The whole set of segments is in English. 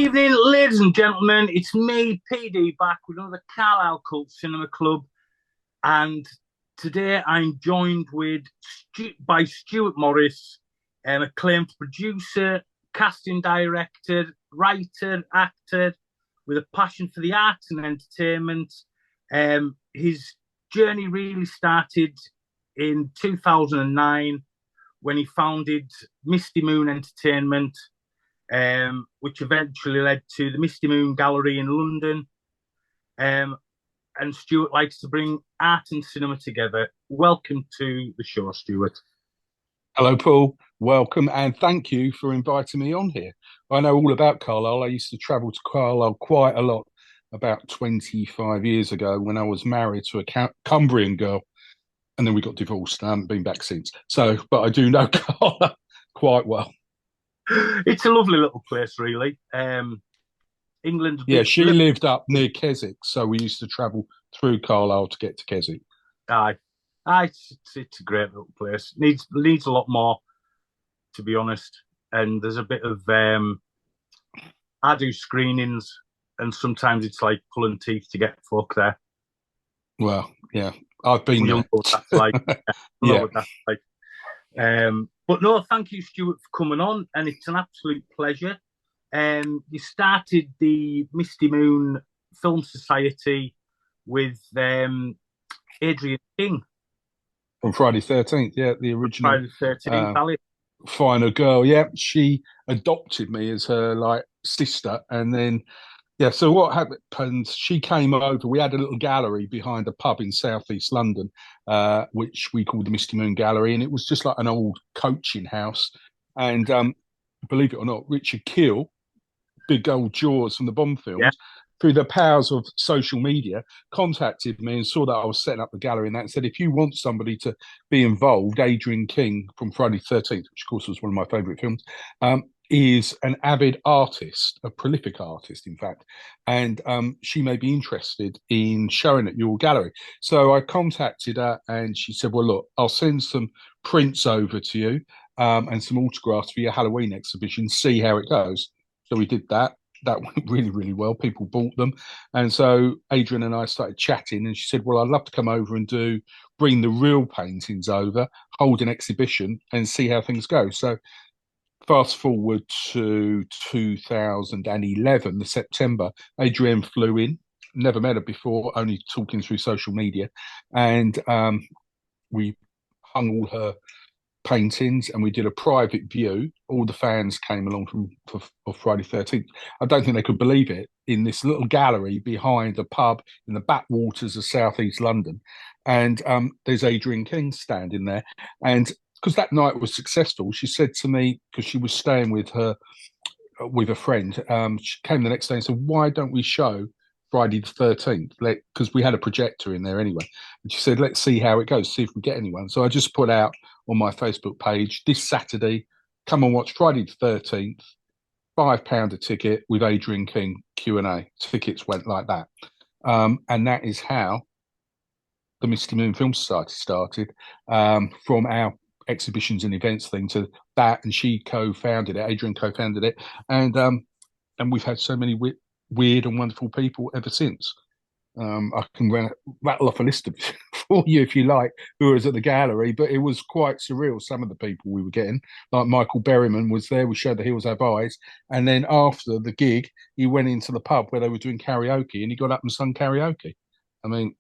Evening, ladies and gentlemen. It's me, PD, back with another Carlisle Cult Cinema Club, and today I'm joined by Stuart Morriss, an acclaimed producer, casting director, writer, actor, with a passion for the arts and entertainment. His journey really started in 2009 when he founded Misty Moon Entertainment, which eventually led to the Misty Moon Gallery in London. And Stuart likes to bring art and cinema together. Welcome to the show, Stuart. Hello, Paul. Welcome, and thank you for inviting me on here. I know all about Carlisle. I used to travel to Carlisle quite a lot about 25 years ago when I was married to a Cumbrian girl, and then we got divorced. I haven't been back since. But I do know Carlisle quite well. It's a lovely little place, really. England's Yeah, she lived up near Keswick, so we used to travel through Carlisle to get to Keswick. Aye, it's a great little place. Needs a lot more, to be honest. And there's a bit of I do screenings, and sometimes it's like pulling teeth to get folk there. Well, yeah, I've been there. That's like, yeah. That's like. But no, thank you, Stuart, for coming on, and it's an absolute pleasure. You started the Misty Moon Film Society with Adrienne King on Friday 13th, yeah, the original Friday the 13th, final girl. Yeah, she adopted me as her sister, and then so what happened? She came over. We had a little gallery behind a pub in southeast London, which we called the Misty Moon Gallery, and it was just like an old coaching house. And believe it or not, Richard Keel, big old Jaws from the Bond films, through the powers of social media, contacted me and saw that I was setting up the gallery and said, if you want somebody to be involved, Adrienne King from Friday the 13th, which of course was one of my favourite films, is an avid artist, a prolific artist, in fact, and she may be interested in showing at your gallery. So I contacted her and she said, well, look, I'll send some prints over to you and some autographs for your Halloween exhibition, see how it goes. So we did that. That went really, really well. People bought them. And so Adrienne and I started chatting and she said, well, I'd love to come over and bring the real paintings over, hold an exhibition and see how things go. So fast forward to 2011, the September, Adrienne flew in, never met her before, only talking through social media. And we hung all her paintings and we did a private view. All the fans came along for Friday 13th. I don't think they could believe it, in this little gallery behind a pub in the backwaters of southeast London. And there's Adrienne King standing there. And because that night was successful, she said to me, because she was staying with a friend, she came the next day and said, why don't we show Friday the 13th? Because we had a projector in there anyway. And she said, let's see how it goes, see if we get anyone. So I just put out on my Facebook page, this Saturday, come and watch Friday the 13th, £5 a ticket with Adrienne King Q&A. Tickets went like that. And that is how the Misty Moon Film Society started, from our exhibitions and events thing to that, and she co-founded it. Adrienne co-founded it, and we've had so many weird and wonderful people ever since. I can rattle off a list of for you if you like, who was at the gallery, but it was quite surreal. Some of the people we were getting, like Michael Berryman was there. We showed The Hills Have Eyes, and then after the gig, he went into the pub where they were doing karaoke, and he got up and sung karaoke. I mean,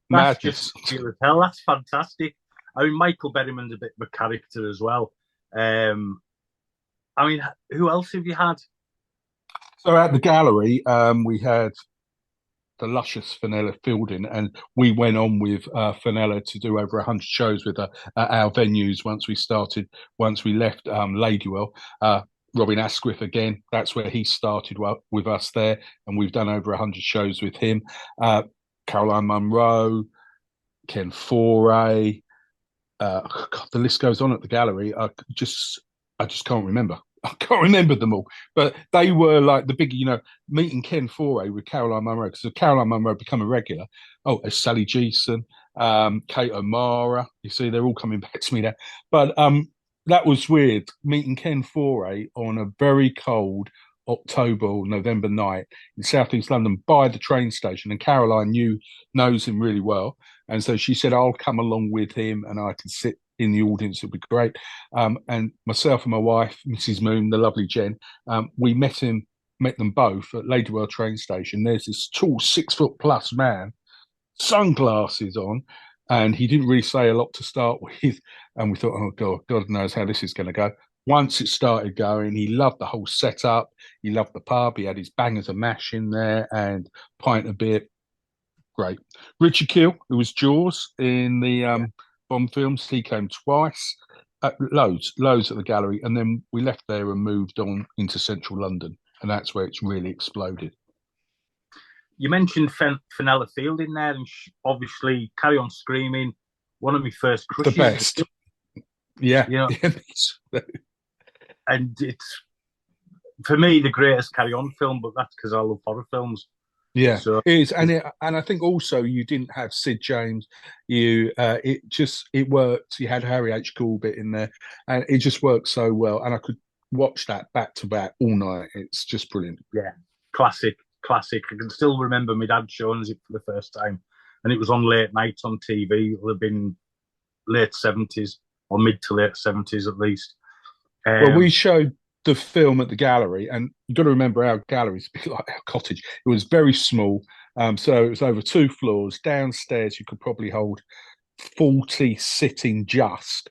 that's madness. Just as hell. That's fantastic. I mean, Michael Berryman's a bit of a character as well. I mean, who else have you had? So at the gallery, we had the luscious Fenella Fielding, and we went on with Fenella to do over 100 shows with her at our venues once we left Ladywell. Robin Askwith again, that's where he started with us there, and we've done over 100 shows with him. Caroline Munro, Ken Foray, God, the list goes on at the gallery. I just can't remember. I can't remember them all, but they were like the big, meeting Ken Foray with Caroline Munro, because Caroline Munro become a regular. Oh, there's Sally Geeson, Kate O'Mara. You see, they're all coming back to me now. But that was weird, meeting Ken Foray on a very cold October or November night in Southeast London by the train station. And Caroline knows him really well. And so she said, I'll come along with him and I can sit in the audience. It'll be great. And myself and my wife, Mrs. Moon, the lovely Jen, we met them both at Ladywell train station. There's this tall 6 foot+ man, sunglasses on, and he didn't really say a lot to start with. And we thought, oh God knows how this is going to go. Once it started going, he loved the whole setup. He loved the pub. He had his bangers of mash in there and pint of beer. Great. Richard Keel, who was Jaws in the Bond films, he came twice. Loads at the gallery. And then we left there and moved on into central London. And that's where it's really exploded. You mentioned Fenella Field in there, and obviously Carry On Screaming, one of my first crushes. The best. Yeah. You know, and it's, for me, the greatest Carry On film, but that's because I love horror films. Yeah, so, it is. And I think also you didn't have Sid James. It worked. You had Harry H. Corbett in there, and it just worked so well. And I could watch that back to back all night. It's just brilliant. Yeah, classic. I can still remember my dad showing us it for the first time, and it was on late night on TV. It would have been late 70s or mid to late 70s at least. Well, we showed the film at the gallery, and you've got to remember our gallery's a bit like our cottage. It was very small, so it was over 2 floors. Downstairs, you could probably hold 40 sitting just,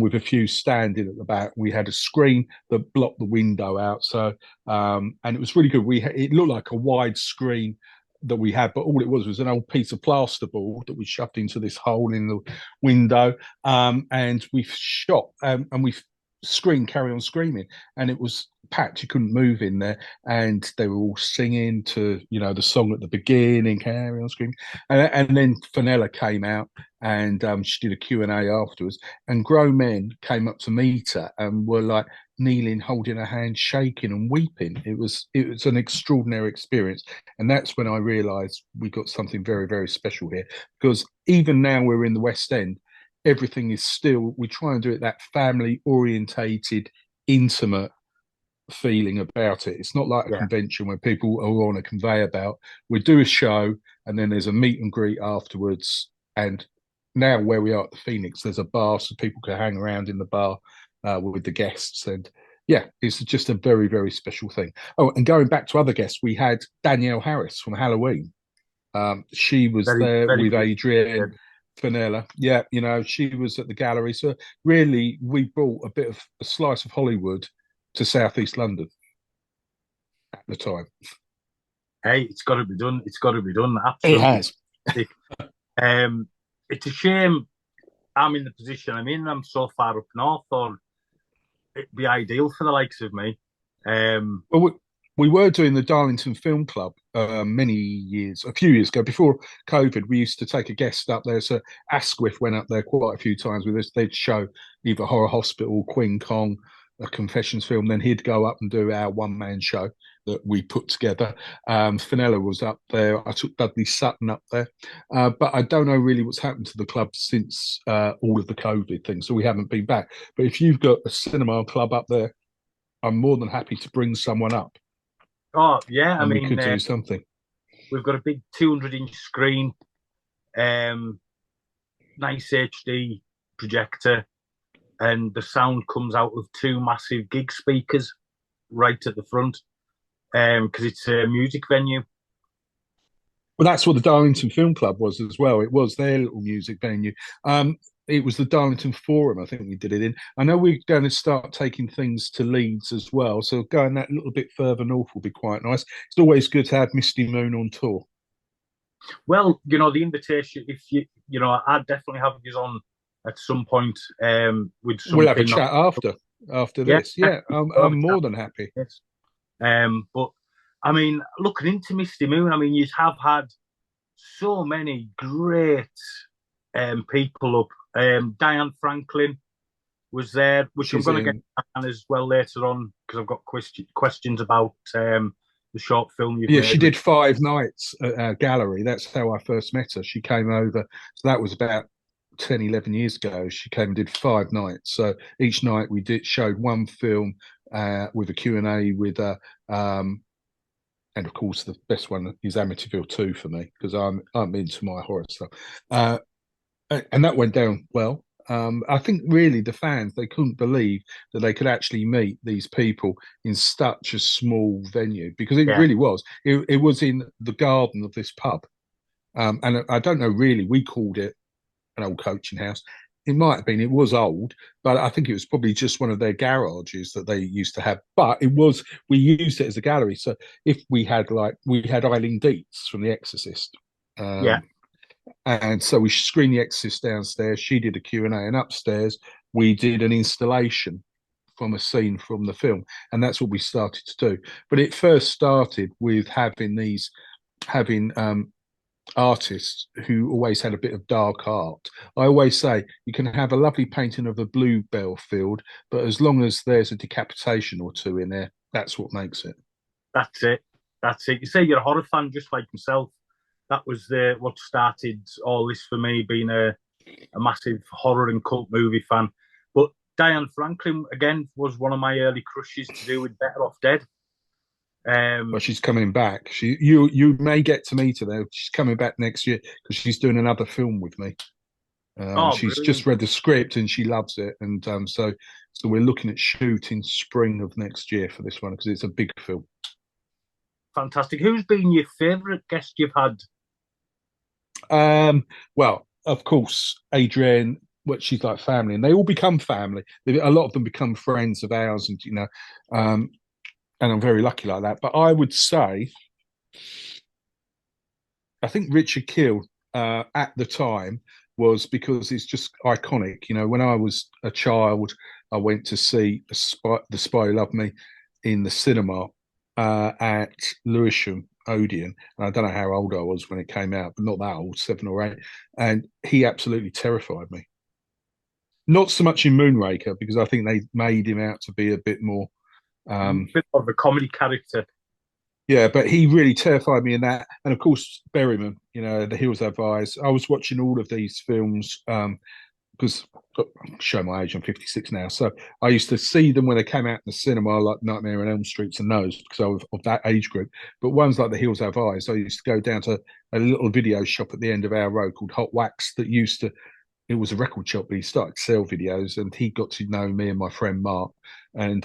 with a few standing at the back. We had a screen that blocked the window out, so and it was really good. It looked like a wide screen that we had, but all it was an old piece of plasterboard that we shoved into this hole in the window, and we shot and we screen Carry On Screaming, and it was packed. You couldn't move in there, and they were all singing to the song at the beginning, Carry On Screaming, and then Fenella came out and she did a Q&A afterwards, and grown men came up to meet her and were like kneeling, holding her hand, shaking and weeping. It was an extraordinary experience, and that's when I realized we got something very, very special here, because even now we're in the West End, everything is still, we try and do it that family orientated, intimate feeling about it. It's not like a convention where people are on a conveyor belt. We do a show and then there's a meet and greet afterwards. And now where we are at the Phoenix, there's a bar so people can hang around in the bar with the guests. And yeah, it's just a very, very special thing. Oh, and going back to other guests, we had Danielle Harris from Halloween. She was there with Adrienne. Fenella, she was at the gallery. So really, we brought a bit of a slice of Hollywood to Southeast London at the time. Hey, it's got to be done. Absolutely. It has. It's a shame I'm in the position I'm in. I'm so far up north, or it'd be ideal for the likes of me. Well, we were doing the Darlington Film Club a few years ago, before COVID. We used to take a guest up there. So Askwith went up there quite a few times with us. They'd show either Horror Hospital, Queen Kong, a confessions film. Then he'd go up and do our one-man show that we put together. Fenella was up there. I took Dudley Sutton up there. But I don't know really what's happened to the club since all of the COVID things. So we haven't been back. But if you've got a cinema club up there, I'm more than happy to bring someone up. Oh yeah, I mean, we could do something. We've got a big 200-inch screen, nice HD projector, and the sound comes out of 2 massive gig speakers right at the front, because it's a music venue. Well, that's what the Darlington Film Club was as well. It was their little music venue. It was the Darlington Forum, I think we did it in. I know we're going to start taking things to Leeds as well, so going that little bit further north will be quite nice. It's always good to have Misty Moon on tour. Well, the invitation, if I'd definitely have you on at some point with something. We'll have a chat after this. Yeah, I'm more than happy. Yes. But, I mean, looking into Misty Moon, I mean, you have had so many great people up. Diane Franklin was there, which I'm going to get on as well later on, because I've got questions about the short film you've made. She did 5 nights at our gallery. That's how I first met her. She came over, so that was about 10, 11 years ago. She came and did 5 nights. So each night we showed one film with a Q&A with and of course the best one is Amityville 2 for me because I'm into my horror stuff. And that went down well. I think really the fans, they couldn't believe that they could actually meet these people in such a small venue, because it Yeah, really was. It was in the garden of this pub. And I don't know really, we called it an old coaching house. It might have been, it was old, but I think it was probably just one of their garages that they used to have. But it was, we used it as a gallery. So if we had Eileen Dietz from The Exorcist. yeah, Um, and so we screened The Exorcist downstairs. She did a Q&A, and upstairs we did an installation from a scene from the film, and that's what we started to do. But it first started with having artists who always had a bit of dark art. I always say you can have a lovely painting of a bluebell field, but as long as there's a decapitation or two in there, that's what makes it. that's it. That's it. You say you're a horror fan just like myself. That was what started all this for me, being a massive horror and cult movie fan. But Diane Franklin, again, was one of my early crushes to do with Better Off Dead. Well, Um, she's coming back. You may get to meet her though. She's coming back next year because she's doing another film with me. oh, She's just brilliant. read the script and she loves it, and so we're looking at shooting spring of next year for this one because it's a big film. Fantastic. Who's been your favourite guest you've had? Well, of course, Adrienne. What she's like family, and they all become family. A lot of them become friends of ours, and and I'm very lucky like that. But I would say, I think Richard Keel at the time was because it's just iconic. When I was a child, I went to see The Spy Who Loved Me in the cinema at Lewisham Odeon. And I don't know how old I was when it came out, but not that old, 7 or 8. And he absolutely terrified me. Not so much in Moonraker, because I think they made him out to be a bit more A um, bit of a comedy character. yeah, but he really terrified me in that. And of course, Berryman, The Hills Have Eyes. I was watching all of these films because show my age, I'm 56 now. So I used to see them when they came out in the cinema, like Nightmare on Elm Streets and those, because I was of that age group. But ones like The Hills Have Eyes, I used to go down to a little video shop at the end of our road called Hot Wax that it was a record shop, but he started to sell videos, and he got to know me and my friend Mark. And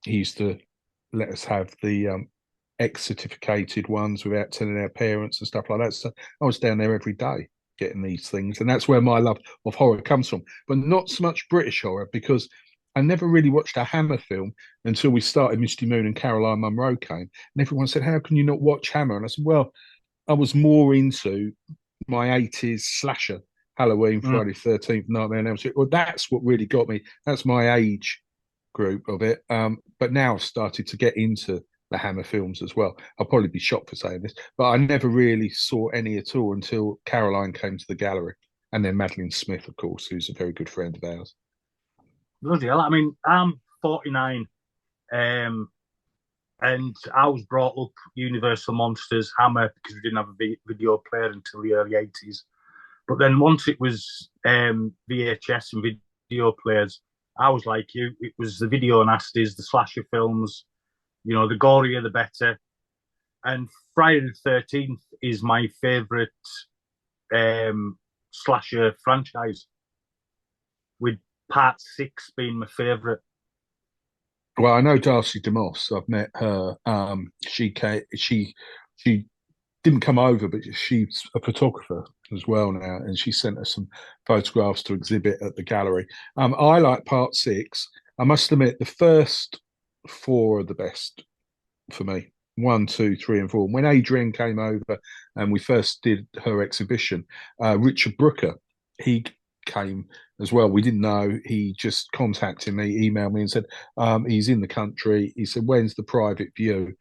he used to let us have the X-certificated ones without telling our parents and stuff like that. So I was down there every day getting these things, and that's where my love of horror comes from. But not so much British horror, because I never really watched a Hammer film until we started Misty Moon and Caroline Munro came, and everyone said, "How can you not watch Hammer?" And I said, "Well, I was more into my 80s slasher, Halloween, Mm. Friday 13th, Nightmare on Elm Street. Well, that's what really got me. That's my age group of it. But now I've started to get into the Hammer films as well. I'll probably be shocked for saying this, but I never really saw any at all until Caroline came to the gallery. And then Madeline Smith, of course, who's a very good friend of ours. Bloody hell. I mean, I'm 49, um, and I was brought up Universal Monsters, Hammer, because we didn't have a video player until the early 80s. But then once it was VHS and video players, I was like you. It was the video nasties, the slasher films, the gorier the better. And Friday the 13th is my favourite slasher franchise, with part 6 being my favourite. Well, I know Darcy DeMoss. I've met her. She didn't come over, but she's a photographer as well now, and she sent us some photographs to exhibit at the gallery. I like part 6. I must admit, the first 4 are the best for me. 1, 2, 3, and 4. When Adrienne came over and we first did her exhibition, Richard Brooker, he came as well. We didn't know. He just contacted me, emailed me, and said he's in the country. He said, "When's the private view?"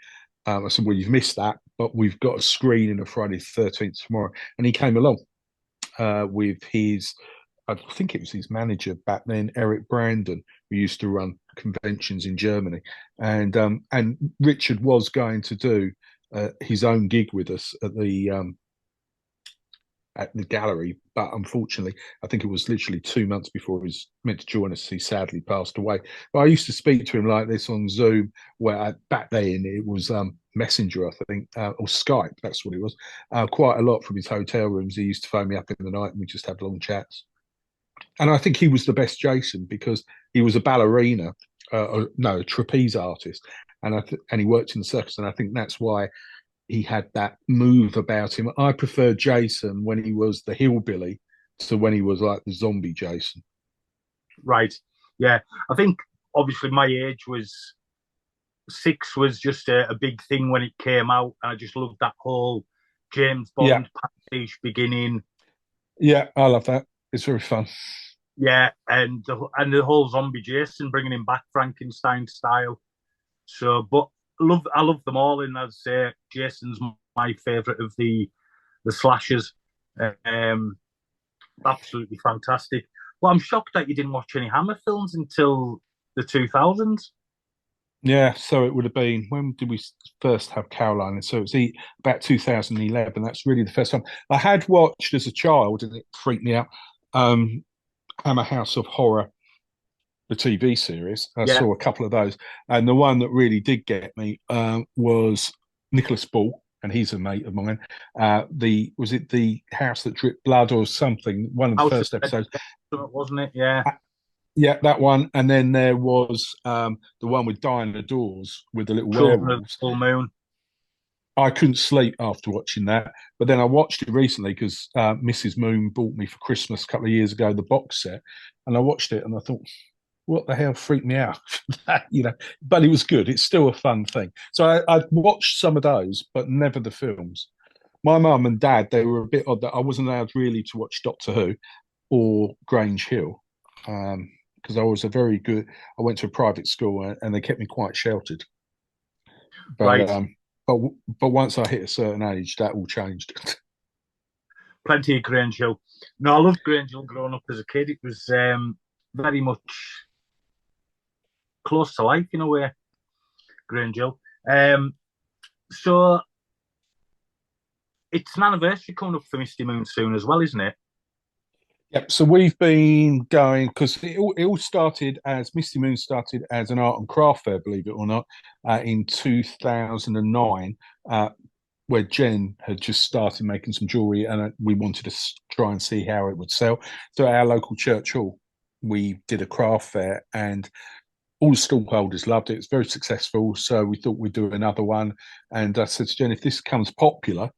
I said, "Well, you've missed that, but we've got a screening of Friday the 13th tomorrow." And he came along with I think it was his manager back then, Eric Brandon, who used to run conventions in Germany. And Richard was going to do his own gig with us at at the gallery, but unfortunately, I think it was literally 2 months before he was meant to join us. He sadly passed away. But I used to speak to him like this on Zoom, where back then it was Messenger, I think, or Skype. That's what it was. Quite a lot from his hotel rooms. He used to phone me up in the night, and we just had long chats. And I think he was the best Jason because he was a ballerina, no, a trapeze artist, and he worked in the circus, and I think that's why he had that move about him. I prefer Jason when he was the hillbilly to when he was like the zombie Jason. Right. Yeah. I think obviously my age was six was just a big thing when it came out. And I just loved that whole James Yeah, Bond pastiche beginning. yeah, I love that. It's very fun. Yeah, and the whole zombie Jason bringing him back Frankenstein style. So, but I love them all, and I'd say Jason's my favourite of the slashers. Um, Absolutely fantastic. Well, I'm shocked that you didn't watch any Hammer films until the 2000s. Yeah, so it would have been, when did we first have Caroline? So it was about 2011. That's really the first time I had watched as a child, and it freaked me out. Hammer House of Horror, the TV series. I Yeah. saw a couple of those, and the one that really did get me was Nicholas Ball, and he's a mate of mine. The was it the House that dripped blood or something? One of the House of first episodes, wasn't it? Yeah. yeah, that one. And then there was the one with Diana Dawes with the little Children of the werewolves. Full Moon. I couldn't sleep after watching that, but then I watched it recently because Mrs. Moon bought me for Christmas a couple of years ago the box set, and I watched it and I thought, what the hell freaked me out? You know, but it was good. It's still a fun thing. So I watched some of those, but never the films. My mum and dad, they were a bit odd that I wasn't allowed really to watch Doctor Who or Grange Hill because I was a very good. I went to a private school and they kept me quite sheltered. But Right. um, but but once I hit a certain age, that all changed. Plenty of Grange Hill. No, I loved Grange Hill growing up as a kid. It was very much close to life in a way, Grange Hill. So it's an anniversary coming up for Misty Moon soon as well, isn't it? Yep. So we've been going because it all started as Misty Moon started as an art and craft fair, believe it or not, in 2009, where Jen had just started making some jewelry, and we wanted to try and see how it would sell. So at our local church hall, we did a craft fair, and all the stallholders loved it. It's very successful. So we thought we'd do another one. And I said to Jen, if this becomes popular,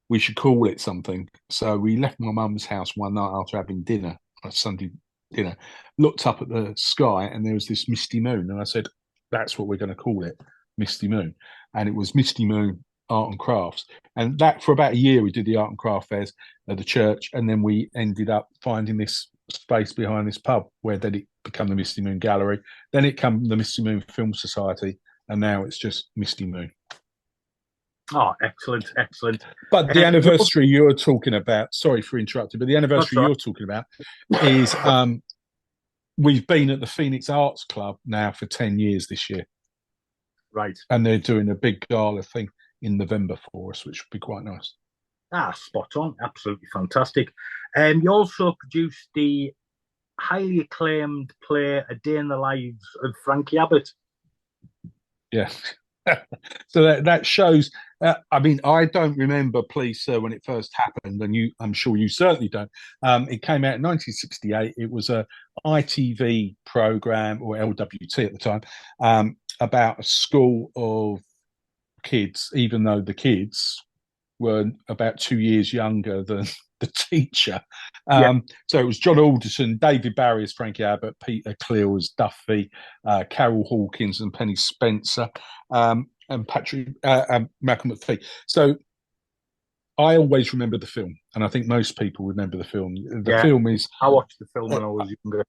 we should call it something. So we left my mum's house one night after having dinner, a Sunday dinner, looked up at the sky, and there was this misty moon. And I said, that's what we're going to call it, Misty Moon. And it was Misty Moon Art and Crafts. And that for about a year, we did the art and craft fairs at the church. And then we ended up finding this space behind this pub where then it became the Misty Moon Gallery. Then it came the Misty Moon Film Society. And now it's just Misty Moon. Oh, excellent, excellent. But the anniversary you're talking about, sorry for interrupting, but the anniversary you're talking about is we've been at the Phoenix Arts Club now for 10 years this year. Right. And they're doing a big gala thing in November for us, which would be quite nice. Ah, spot on. Absolutely fantastic. You also produced the highly acclaimed play A Day in the Lives of Frankie Abbott. Yeah. So that shows. I mean, I don't remember Please Sir when it first happened, and I'm sure you certainly don't. It came out in 1968. It was a ITV program, or LWT at the time, about a school of kids, even though the kids were about 2 years younger than the teacher. So it was John Alderson, David Barry as Frankie Abbott, Peter Cleall as Duffy, Carol Hawkins and Penny Spencer, and Patrick Malcolm McPhee. So I always remember the film, and I think most people remember the film. The film is. I watched the film when I was younger.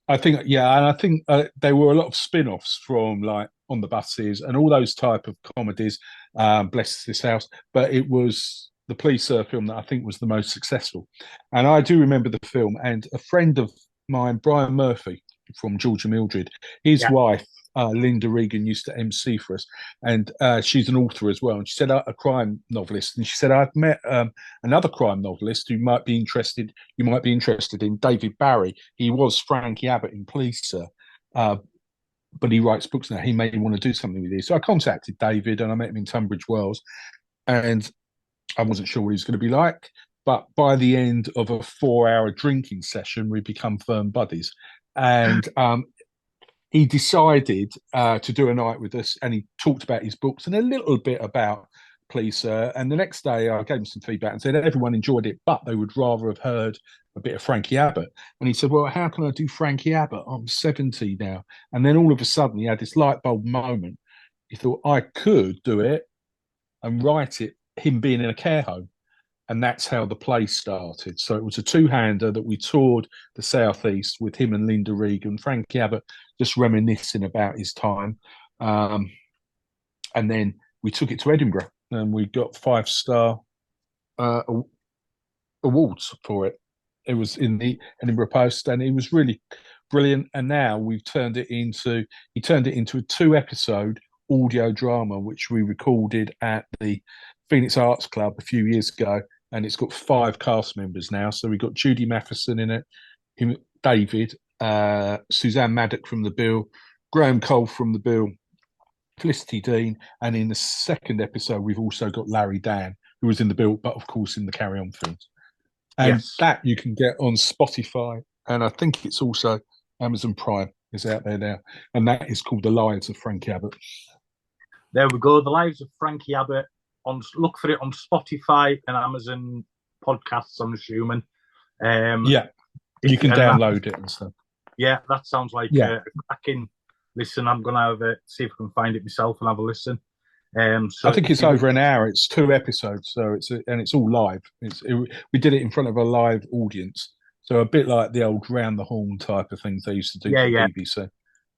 I think, yeah, and I think there were a lot of spin-offs from like On the Buses and all those type of comedies. Bless This House, but it was the Please Sir film that I think was the most successful. And I do remember the film. And a friend of mine, Brian Murphy from Georgia Mildred, his wife Linda Regan used to MC for us, and she's an author as well. And she said a crime novelist, and she said I've met another crime novelist who might be interested. You might be interested in David Barry. He was Frankie Abbott in Police, but he writes books now. He may want to do something with you. So I contacted David, and I met him in Tunbridge Wells, and I wasn't sure what he was going to be like. But by the end of a 4-hour drinking session, we become firm buddies. And he decided to do a night with us, and he talked about his books and a little bit about Police. And the next day, I gave him some feedback and said everyone enjoyed it, but they would rather have heard a bit of Frankie Abbott. And he said, well, how can I do Frankie Abbott? I'm 70 now. And then all of a sudden, he had this light bulb moment. He thought, I could do it and write it, him being in a care home. And that's how the play started. So it was a two-hander that we toured the Southeast with him and Linda Regan, Frankie Abbott, just reminiscing about his time. And then we took it to Edinburgh, and we got 5-star awards for it. It was in the Edinburgh Post, and it was really brilliant. And now he turned it into a 2-episode audio drama, which we recorded at the Phoenix Arts Club a few years ago, and it's got 5 cast members now. So we've got Judy Matheson in it, David, Suzanne Maddock from The Bill, Graham Cole from The Bill, Felicity Dean, and in the second episode we've also got Larry Dan, who was in The Bill, but of course in the Carry On films. And yes, that you can get on Spotify, and I think it's also Amazon Prime is out there now, and that is called The Lives of Frankie Abbott. There we go, The Lives of Frankie Abbott. Look for it on Spotify and Amazon podcasts, I'm assuming. Yeah, you can download it and stuff. Yeah, that sounds like a cracking listen. I'm going to have see if I can find it myself and have a listen. So I think it's over an hour. It's 2 episodes, so it's all live. We did it in front of a live audience, so a bit like the old round the horn type of things they used to do for BBC.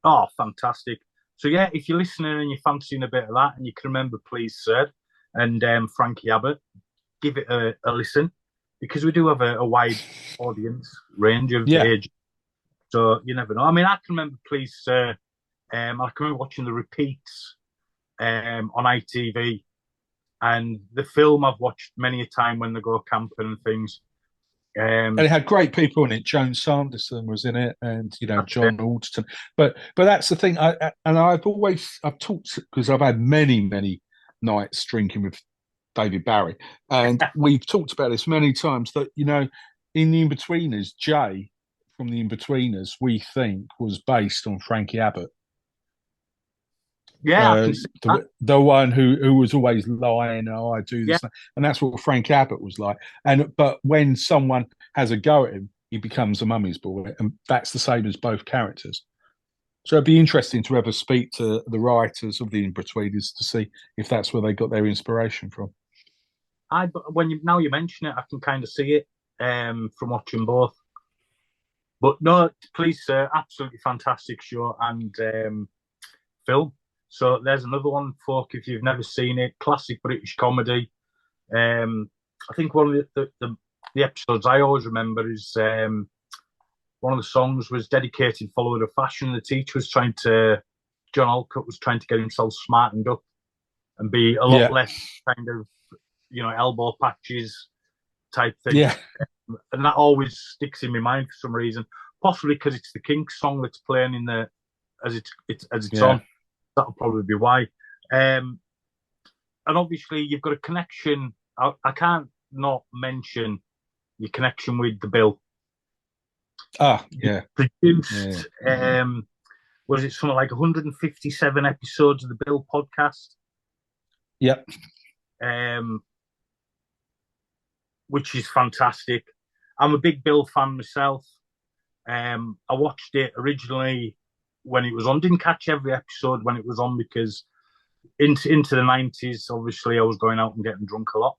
Oh, fantastic! So yeah, if you're listening and you're fancying a bit of that, and you can remember Please Sir and Frankie Abbott, give it a listen, because we do have a wide audience range of age. So you never know. I mean, I can remember Please Sir. I can remember watching the repeats on ITV, and the film I've watched many a time when they go camping and things. And it had great people in it. Joan Sanderson was in it, and John Alderton. But that's the thing. I've talked, because I've had many nights drinking with David Barry, and we've talked about this many times, that in The Inbetweeners, Jay from The Inbetweeners, we think was based on Frankie Abbott. Yeah, the one who was always lying. Oh, I do this, and that's what Frank Abbott was like. But when someone has a go at him, he becomes a mummy's boy, and that's the same as both characters. So it'd be interesting to ever speak to the writers of The Inbetweeners to see if that's where they got their inspiration from. Now you mention it, I can kind of see it from watching both. But no, Please Sir, absolutely fantastic show and film. So there's another one, folk, if you've never seen it. Classic British comedy. I think one of the episodes I always remember is one of the songs was dedicated following a fashion. The teacher was John Alcott was trying to get himself smartened up and be a lot less kind of, elbow patches type thing. Yeah. And that always sticks in my mind for some reason. Possibly because it's the Kinks song that's playing as it's on. That'll probably be why. And obviously, you've got a connection. I can't not mention your connection with The Bill. Yeah. Produced, was it something like 157 episodes of The Bill podcast? Yep. Which is fantastic. I'm a big Bill fan myself. I watched it originally when it was on. Didn't catch every episode when it was on, because into the 90s, obviously I was going out and getting drunk a lot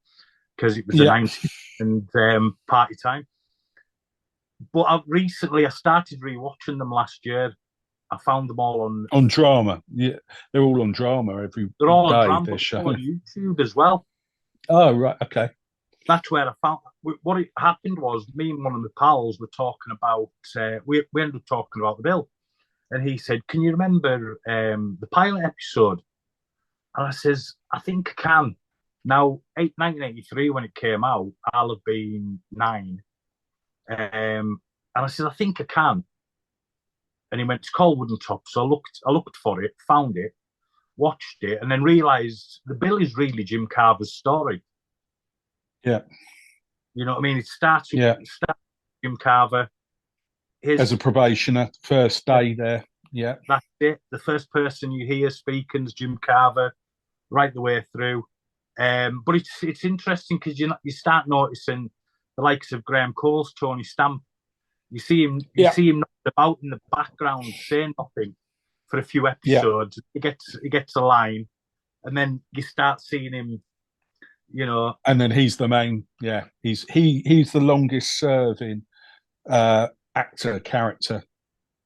because it was the 90s and party time. But I started rewatching them last year. I found them all on Drama. Yeah, they're all on Drama they're all day. On Drama, They're on YouTube as well. Oh, right, okay. That's where I found. What it happened was, me and one of my pals were talking about. We ended up talking about The Bill. And he said, "Can you remember the pilot episode?" And I says, "I think I can." Now, 1983, when it came out, I'll have been 9. And I said, "I think I can." And he went, "It's called Wooden Top." So I looked for it, found it, watched it, and then realised the bill is really Jim Carver's story. Yeah. You know what I mean? Yeah. It starts with Jim Carver. As His a probationer, first day there. Yeah. That's it. The first person you hear speaking is Jim Carver, right the way through. But it's interesting because you start noticing the likes of Graham Cole's Tony Stamp. You Yeah. see him about in the background saying nothing for a few Yeah. episodes. He gets a line, and then you start seeing him. You know, And then he's the main. Yeah. He's the longest serving actor character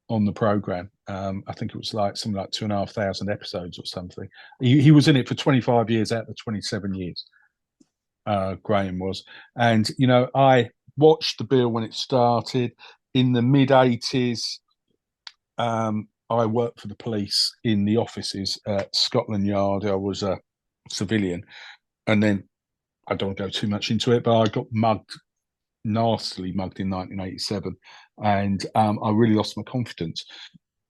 on the program. I think it was like something like 2,500 episodes or something. He was in it for 25 years out of 27 years. Graham was, and I watched the bill when it started in the mid 80s. I worked for the police in the offices at Scotland Yard. I was a civilian, and then I don't want to go too much into it, but I got nastily mugged in 1987, and I really lost my confidence.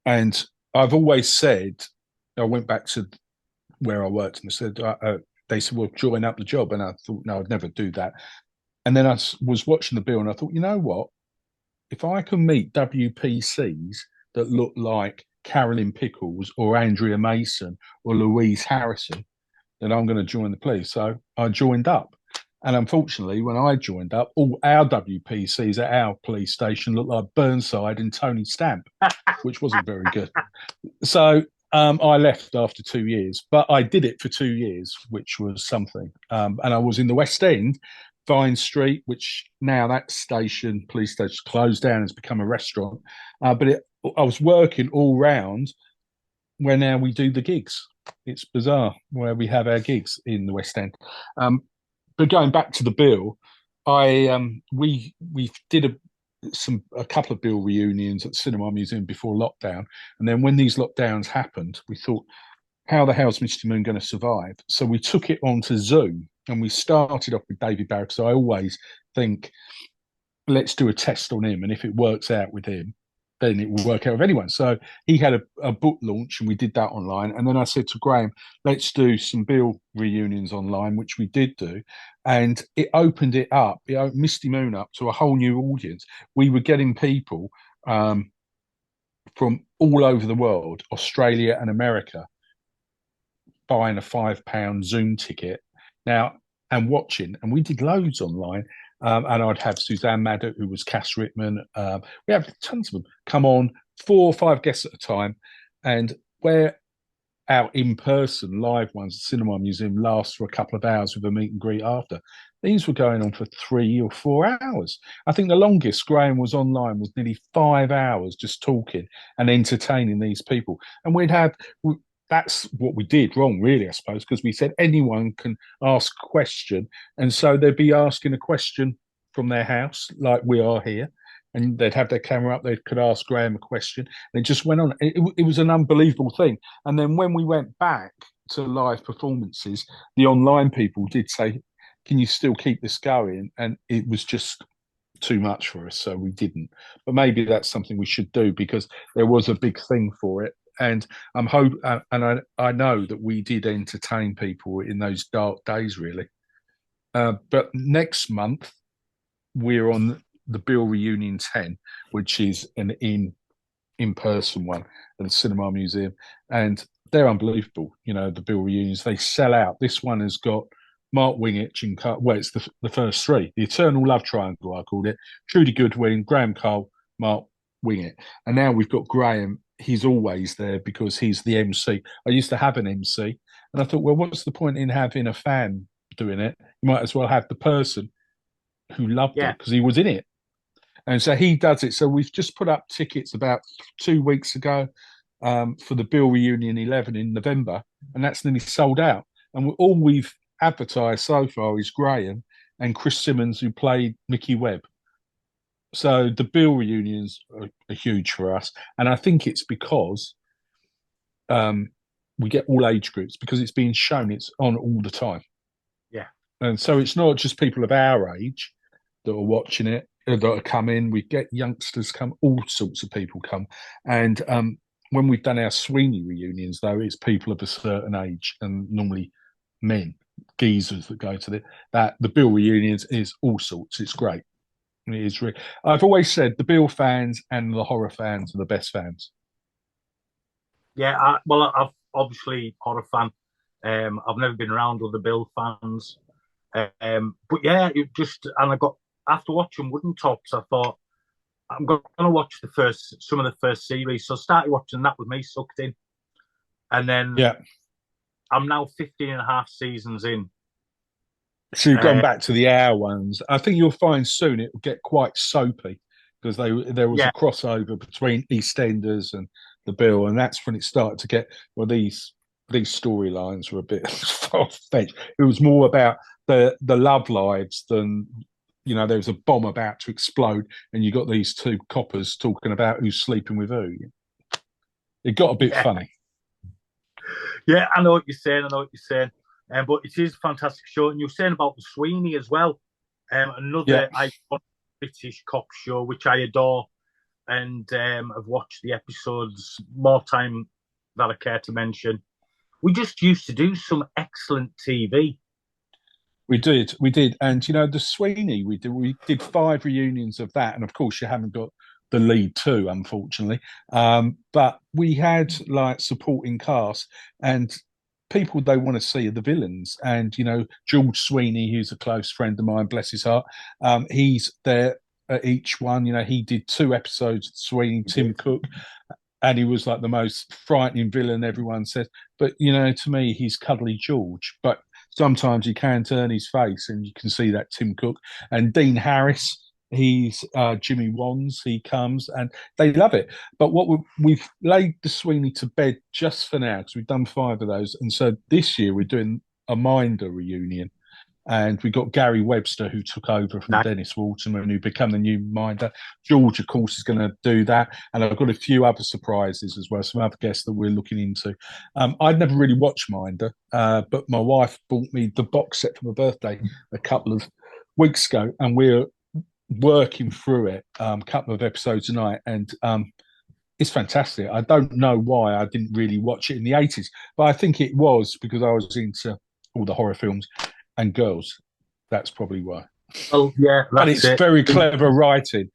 And I've always said, I went back to where I worked, and I said, they said, "Well, join up the job," and I thought, no, I'd never do that. And then I was watching the bill, and I thought, you know what? If I can meet WPCs that look like Carolyn Pickles or Andrea Mason or Louise Harrison, then I'm going to join the police. So I joined up. And unfortunately, when I joined up, all our WPCs at our police station looked like Burnside and Tony Stamp, which wasn't very good. So I left after 2 years, but I did it for 2 years, which was something. And I was in the West End, Vine Street, which now that station, police station, closed down, has become a restaurant. I was working all round where now we do the gigs. It's bizarre where we have our gigs in the West End. But going back to the bill, we did a couple of bill reunions at the Cinema Museum before lockdown, and then when these lockdowns happened, we thought, how the hell's Misty Moon going to survive? So we took it onto Zoom, and we started off with David Barry, because I always think, let's do a test on him, and if it works out with him, then it will work out with anyone. So he had a book launch, and we did that online. And then I said to Graham, let's do some bill reunions online, which we did do. And it opened it up, it opened Misty Moon up to a whole new audience. We were getting people from all over the world, Australia and America, buying a £5 Zoom ticket now and watching. And we did loads online. And I'd have Suzanne Maddock, who was Cass Rittman. We have tons of them come on, 4 or 5 guests at a time. And where our in-person live ones at Cinema Museum last for a couple of hours with a meet and greet after, these were going on for 3 or 4 hours. I think the longest Graham was online was nearly 5 hours just talking and entertaining these people. And that's what we did wrong, really, I suppose, because we said anyone can ask a question. And so they'd be asking a question from their house, like we are here, and they'd have their camera up, they could ask Graham a question. And it just went on. It was an unbelievable thing. And then when we went back to live performances, the online people did say, can you still keep this going? And it was just too much for us, so we didn't. But maybe that's something we should do, because there was a big thing for it. And I know that we did entertain people in those dark days, really. But next month we're on the Bill Reunion 10, which is an in-person one at the Cinema Museum, and they're unbelievable. The Bill reunions, they sell out. This one has got Mark Wingett, it's the first 3, the Eternal Love Triangle, I called it. Trudy Goodwin, Graham Cole, Mark Wingett, and now we've got Graham. He's always there because he's the MC. I used to have an MC, and I thought, well, what's the point in having a fan doing it? You might as well have the person who loved yeah, it because he was in it. And so he does it. So we've just put up tickets about 2 weeks ago for the Bill Reunion 11 in November, and that's nearly sold out. And all we've advertised so far is Graham and Chris Simmons, who played Mickey Webb. So the Bill reunions are huge for us, and I think it's because um, we get all age groups because it's being shown. It's on all the time, Yeah, and so it's not just people of our age that are watching it that are coming. We get youngsters come, all sorts of people come, and when we've done our Sweeney reunions, though, it's people of a certain age and normally men, geezers that go to the Bill reunions is all sorts. It's great. It is really. I've always said the Bill fans and the horror fans are the best fans. yeah. I've obviously horror fan. I've never been around other Bill fans. But yeah, it just and I got after watching Wooden Tops, I thought I'm going to watch some of the first series. So I started watching that with me sucked in, and then Yeah. I'm now 15 and a half seasons in. So you've gone Uh, back to the Hour ones. I think you'll find soon it will get quite soapy because there was yeah, a crossover between EastEnders and the Bill, and that's when it started to get well these storylines were a bit far fetched. It was more about the love lives than there was a bomb about to explode, and you got these two coppers talking about who's sleeping with who. It got a bit yeah, funny. yeah. I know what you're saying. I know what you're saying. But it is a fantastic show, and you're saying about the Sweeney as well. Yeah, Another iconic British cop show which I adore, and I've watched the episodes more time than I care to mention. We just used to do some excellent TV. we did, and the Sweeney we did 5 reunions of that, and of course you haven't got the lead two, unfortunately. But we had like supporting cast and people they want to see are the villains, and George Sweeney, who's a close friend of mine, bless his heart, he's there at each one. He did 2 episodes of Sweeney, Tim Cook, and he was like the most frightening villain everyone says. But to me, he's cuddly George. But sometimes he can turn his face, and you can see that Tim Cook and Dean Harris. He's Jimmy Wands. He comes and they love it. But we've laid the Sweeney to bed just for now because we've done 5 of those, and so this year we're doing a Minder reunion, and we got Gary Webster, who took over from Nice. Dennis Waterman, who became the new Minder. George, of course, is going to do that. And I've got a few other surprises as well, some other guests that we're looking into. I'd never really watched Minder, but my wife bought me the box set for my birthday a couple of weeks ago, and we're working through it, a couple of episodes a night. And it's fantastic. I don't know why I didn't really watch it in the 80s, but I think it was because I was into all the horror films and girls. That's probably why. Well, yeah, But that's it's it. very clever writing.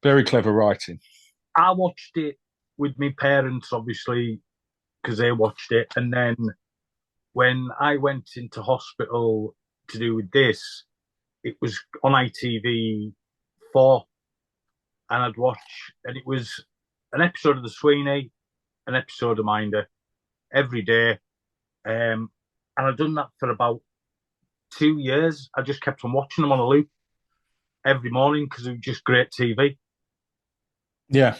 Very clever writing. I watched it with my parents, obviously, because they watched it. And then when I went into hospital to do with this, it was on ITV4, and I'd watch, and it was an episode of The Sweeney, an episode of Minder every day. And I'd done that for about 2 years. I just kept on watching them on a loop every morning because it was just great TV. Yeah.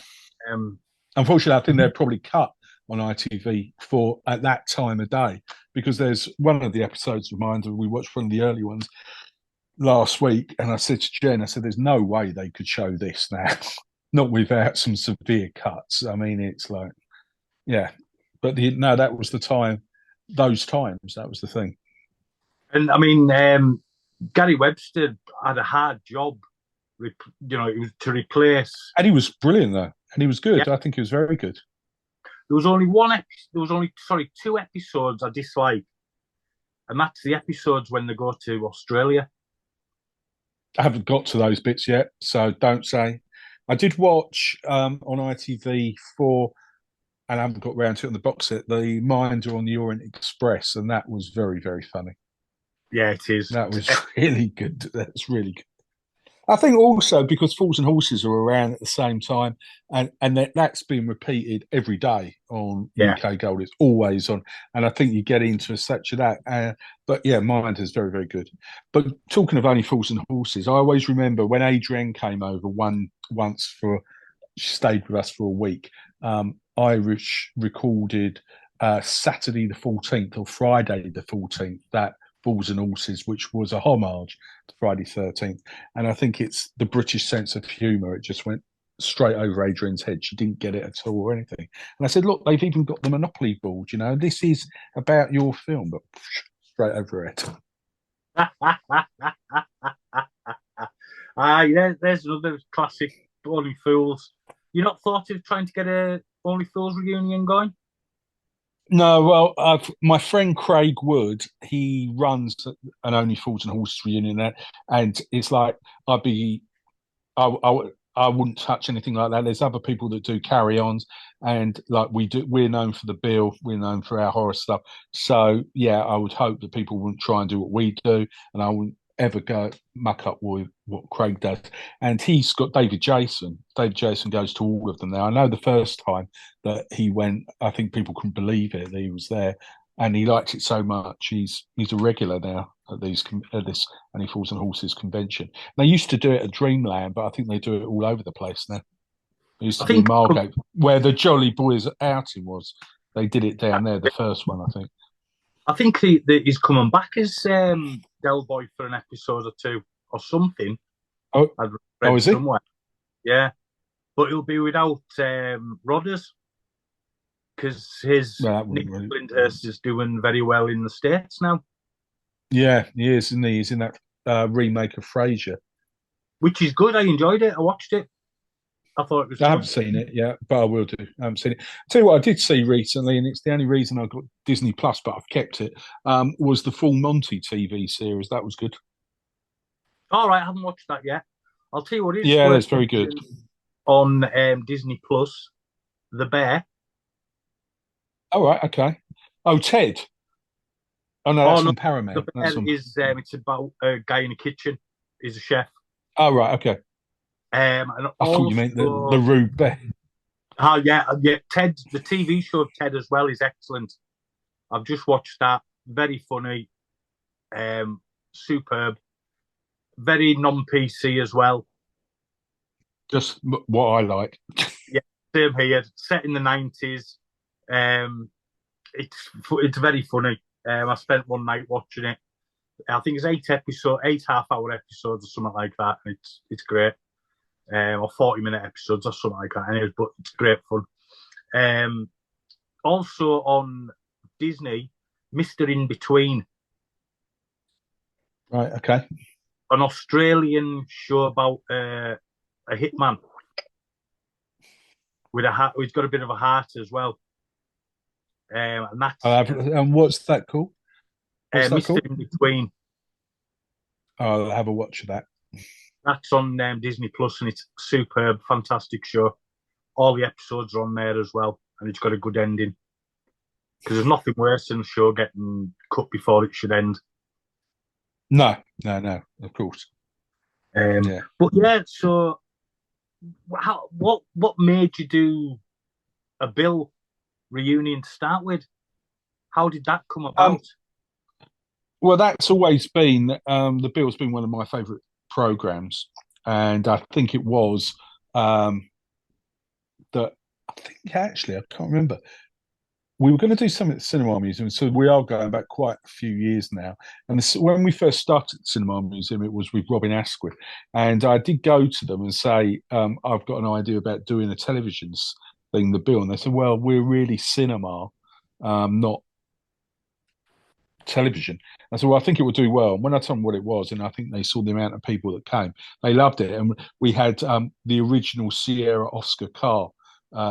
Um, Unfortunately, I think they're probably cut on ITV for at that time of day because there's one of the episodes of mine that we watched one of the early ones last week, and I said to Jen, I said, "There's no way they could show this now, not without some severe cuts." I mean, it's like, yeah, but no, that was the time. Those times, that was the thing. and I mean, Gary Webster had a hard job, it was to replace. And he was brilliant though, and he was Yeah, good. I think he was very good. there was only one. There was only 2 episodes I disliked, and that's the episodes when they go to Australia. I haven't got to those bits yet, so don't say. I did watch on ITV4, and I haven't got round to it on the box set, the Minder on the Orient Express, and that was very, very funny. Yeah, it is. That was really good. That's really good. I think also because Fools and Horses are around at the same time, and that's been repeated every day on Yeah, UK Gold. It's always on, and I think you get into such of that. But yeah, Minders very very good. But talking of only Fools and Horses, I always remember when Adrienne came over once for she stayed with us for a week. Irish recorded Saturday the 14th or Friday the 14th that Fools and Horses, which was a homage to Friday 13th. And I think it's the British sense of humour. It just went straight over Adrienne's head. She didn't get it at all or anything. And I said, look, they've even got the Monopoly board, you know, this is about your film, but straight over her head. Yeah, there's another classic Only Fools. You not thought of trying to get a Only Fools reunion going? No, well, my friend Craig Wood, he runs an Only Fools and Horses reunion there, and it's like I'd be, I wouldn't touch anything like that. There's other people that do carry-ons, and like we're known for the bill, we're known for our horror stuff. So yeah, I would hope that people wouldn't try and do what we do, and I wouldn't ever go muck up with what Craig does. And he's got David Jason. David Jason goes to all of them now. I know the first time that he went, I think people couldn't believe it that he was there, and he liked it so much. He's a regular now at this Only Fools and Horses convention. They used to do it at Dreamland, but I think they do it all over the place now. They used I to be in think Margate, where the Jolly Boys outing was. They did it down there, the first one, I think. I think he's coming back as Del Boy for an episode or two or something. Oh, I've read is it? somewhere. Yeah, but he'll be without Rodders because his Nick Flindhurst is doing very well in the States now. Yeah, he is, isn't he? He's in that remake of Frasier, which is good. I enjoyed it. I watched it. I thought it was. I haven't seen it yet, but I will do. I haven't seen it. Tell you what, I did see recently, and it's the only reason I got Disney Plus, but I've kept it. Was the Full Monty TV series? That was good. All right, I haven't watched that yet. I'll tell you what it is. Yeah, that's very good. On Disney Plus, The Bear. All right, okay. Oh, Ted. Oh no, that's on Paramount. The Bear is it's about a guy in a kitchen. He's a chef. Oh right, okay. And I thought you meant the rude bear. Oh yeah. Ted, the TV show of Ted as well is excellent. I've just watched that. Very funny, superb, very non-PC as well. Just what I like. Yeah, same here. Set in the 90s. It's very funny. I spent one night watching it. I think it's 8 half-hour episodes or something like that, and it's great. Or 40-minute episodes or something like that. Anyways, but it's great fun. Also on Disney, Mr. In Between. Right, okay. An Australian show about a hitman with a heart. He's got a bit of a heart as well. And that's and what's that called? Mr. In Between. I'll have a watch of that. That's on Disney Plus, and it's superb, fantastic show. All the episodes are on there as well, and it's got a good ending. Because there's nothing worse than a show getting cut before it should end. No, of course. Yeah. But yeah, so what made you do a Bill reunion to start with? How did that come about? Well, that's always been the Bill's been one of my favourite programs, and I think it was that I think actually I can't remember. We were going to do something at the Cinema Museum, so we are going back quite a few years now. And when we first started the Cinema Museum, it was with Robin Askwith, and I did go to them and say, "I've got an idea about doing a television thing, the Bill," and they said, "Well, we're really cinema, not television." I said, "Well, I think it would do well." And when I told them what it was, and I think they saw the amount of people that came, they loved it. And we had the original Sierra Oscar car.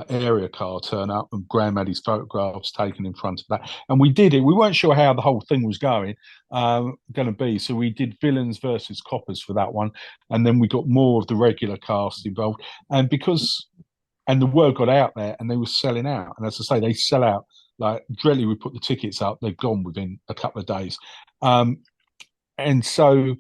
Area car turn up, and Graham had his photographs taken in front of that, and we did it. We weren't sure how the whole thing was going to be, so we did villains versus coppers for that one, and then we got more of the regular cast involved, and the word got out there, and they were selling out. And as I say, they sell out like dreadly. We put the tickets up; they've gone within a couple of days, and so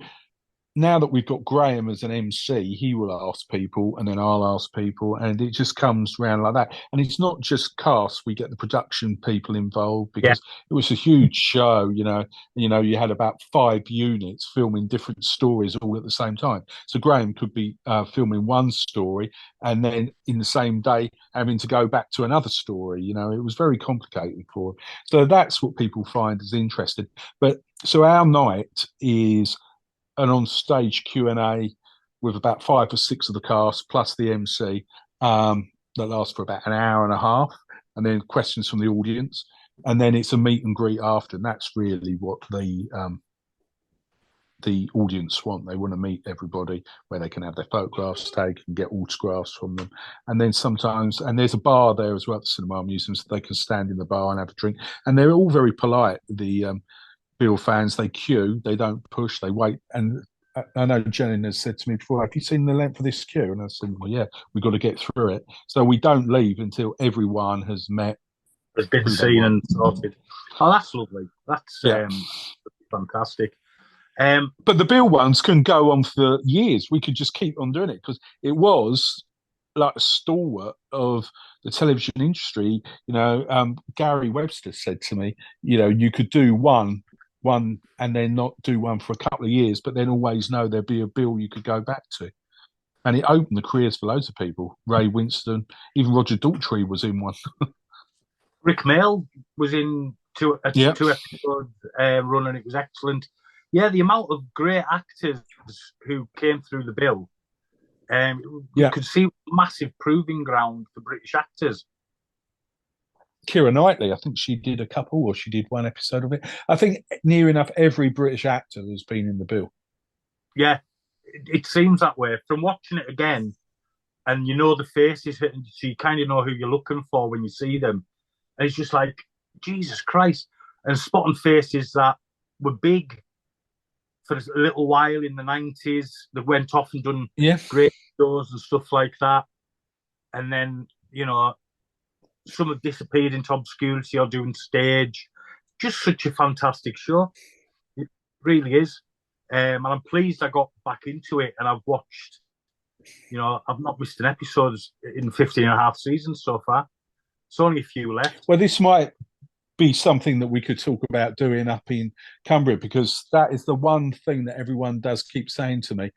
now that we've got Graham as an MC, he will ask people, and then I'll ask people, and it just comes round like that. And it's not just cast; we get the production people involved Yeah, because it was a huge show. You had about 5 units filming different stories all at the same time. So Graham could be filming one story, and then in the same day having to go back to another story. It was very complicated for him. So that's what people find is interesting. But so our night is an on-stage Q&A with about 5 or 6 of the cast plus the MC that lasts for about an hour and a half, and then questions from the audience, and then it's a meet and greet after, and that's really what the audience want. They want to meet everybody where they can have their photographs taken and get autographs from them. And then sometimes, and there's a bar there as well at the Cinema Museum, so they can stand in the bar and have a drink. And they're all very polite. The Bill fans, they queue, they don't push, they wait. And I know Jenin has said to me before, have you seen the length of this queue? And I said, well, yeah, we've got to get through it. So we don't leave until everyone has met. has been seen and sorted. Oh, that's lovely. That's yeah. Fantastic. But the Bill ones can go on for years. We could just keep on doing it because it was like a stalwart of the television industry. Gary Webster said to me, you could do one and then not do one for a couple of years, but then always know there'd be a Bill you could go back to. And it opened the careers for loads of people. Ray Winston, even Roger Daltrey was in one. Rick Mail was in two episodes run, and it was excellent. Yeah, the amount of great actors who came through the Bill, you could see massive proving ground for British actors. Keira Knightley, I think she did a couple, or she did one episode of it. I think near enough every British actor has been in the Bill. Yeah, it seems that way. From watching it again, and the faces, so you kind of know who you're looking for when you see them. And it's just like, Jesus Christ. And spotting faces that were big for a little while in the 90s, that went off and done great shows and stuff like that. And then, some have disappeared into obscurity or doing stage. Just such a fantastic show. It really is. And I'm pleased I got back into it, and I've watched, I've not missed an episode in 15 and a half seasons so far. It's only a few left. Well, this might be something that we could talk about doing up in Cumbria, because that is the one thing that everyone does keep saying to me.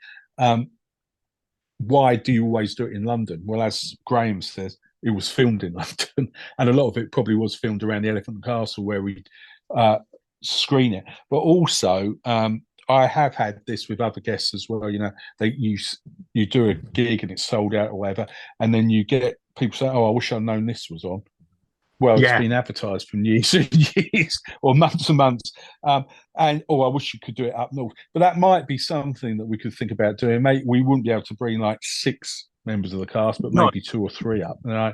Why do you always do it in London? Well, as Graham says, it was filmed in London, and a lot of it probably was filmed around the Elephant and Castle where we screen it. But also, I have had this with other guests as well. You do a gig and it's sold out or whatever, and then you get people say, "Oh, I wish I'd known this was on." Well, it's been advertised for years and years, or months and months, I wish you could do it up north. But that might be something that we could think about doing. Mate, we wouldn't be able to bring like 6 members of the cast, but maybe 2 or 3 up. And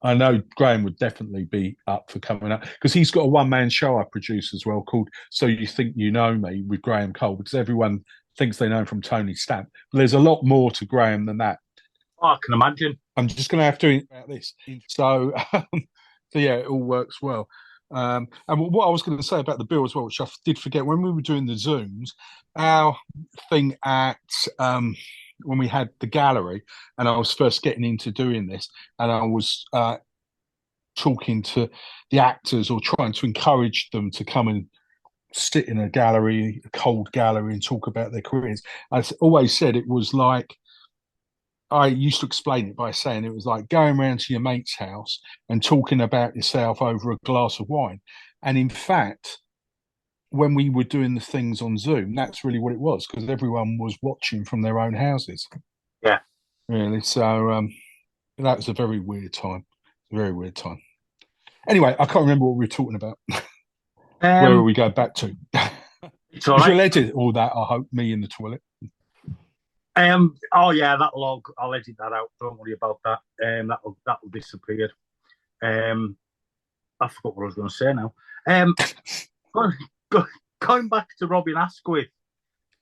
I know Graham would definitely be up for coming up, because he's got a one-man show I produce as well called So You Think You Know Me with Graham Cole, because everyone thinks they know him from Tony Stamp. But there's a lot more to Graham than that. Oh, I can imagine. I'm just going to have to think about this. So yeah, it all works well. And what I was going to say about the Bill as well, which I did forget, when we were doing the Zooms, our thing at when we had the gallery, and I was first getting into doing this, and I was talking to the actors or trying to encourage them to come and sit in a gallery, a cold gallery, and talk about their careers. I always said it was like, I used to explain it by saying it was like going around to your mate's house and talking about yourself over a glass of wine. And in fact, when we were doing the things on Zoom, that's really what it was, because everyone was watching from their own houses. Yeah. Really. So that was a very weird time. Very weird time. Anyway, I can't remember what we were talking about. Where will we go back to? It's all right. You'll edit all that, I hope, me in the toilet. Oh yeah, I'll edit that out. Don't worry about that. That'll disappear. I forgot what I was going to say now. Going back to Robin Askwith,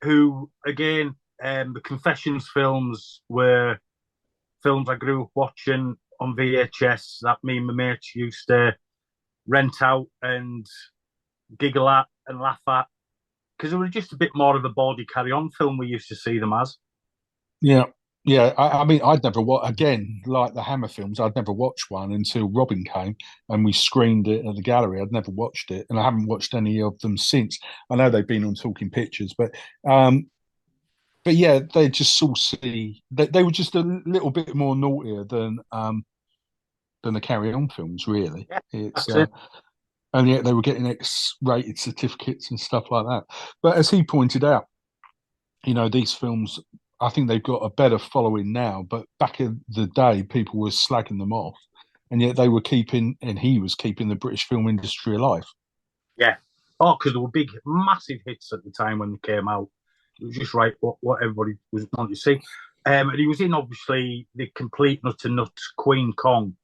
who again, the Confessions films were films I grew up watching on VHS that me and my mates used to rent out and giggle at and laugh at because it was just a bit more of a bawdy carry-on film we used to see them as. Yeah, yeah. I mean, I'd never watch again like the Hammer films. I'd never watched one until Robin came and we screened it at the gallery. I'd never watched it, and I haven't watched any of them since. I know they've been on Talking Pictures, um, but yeah, they just saucy. They were just a little bit more naughtier than the Carry On films. Really, Yeah, it's that's it. and yet they were getting X-rated certificates and stuff like that. But as he pointed out, these films, I think they've got a better following now, but back in the day, people were slagging them off, and yet they were keeping, and he was keeping the British film industry alive. Yeah. Oh, because there were big, massive hits at the time when they came out. It was just right what everybody was wanting to see. And he was in, obviously, the complete nut and nuts Queen Kong,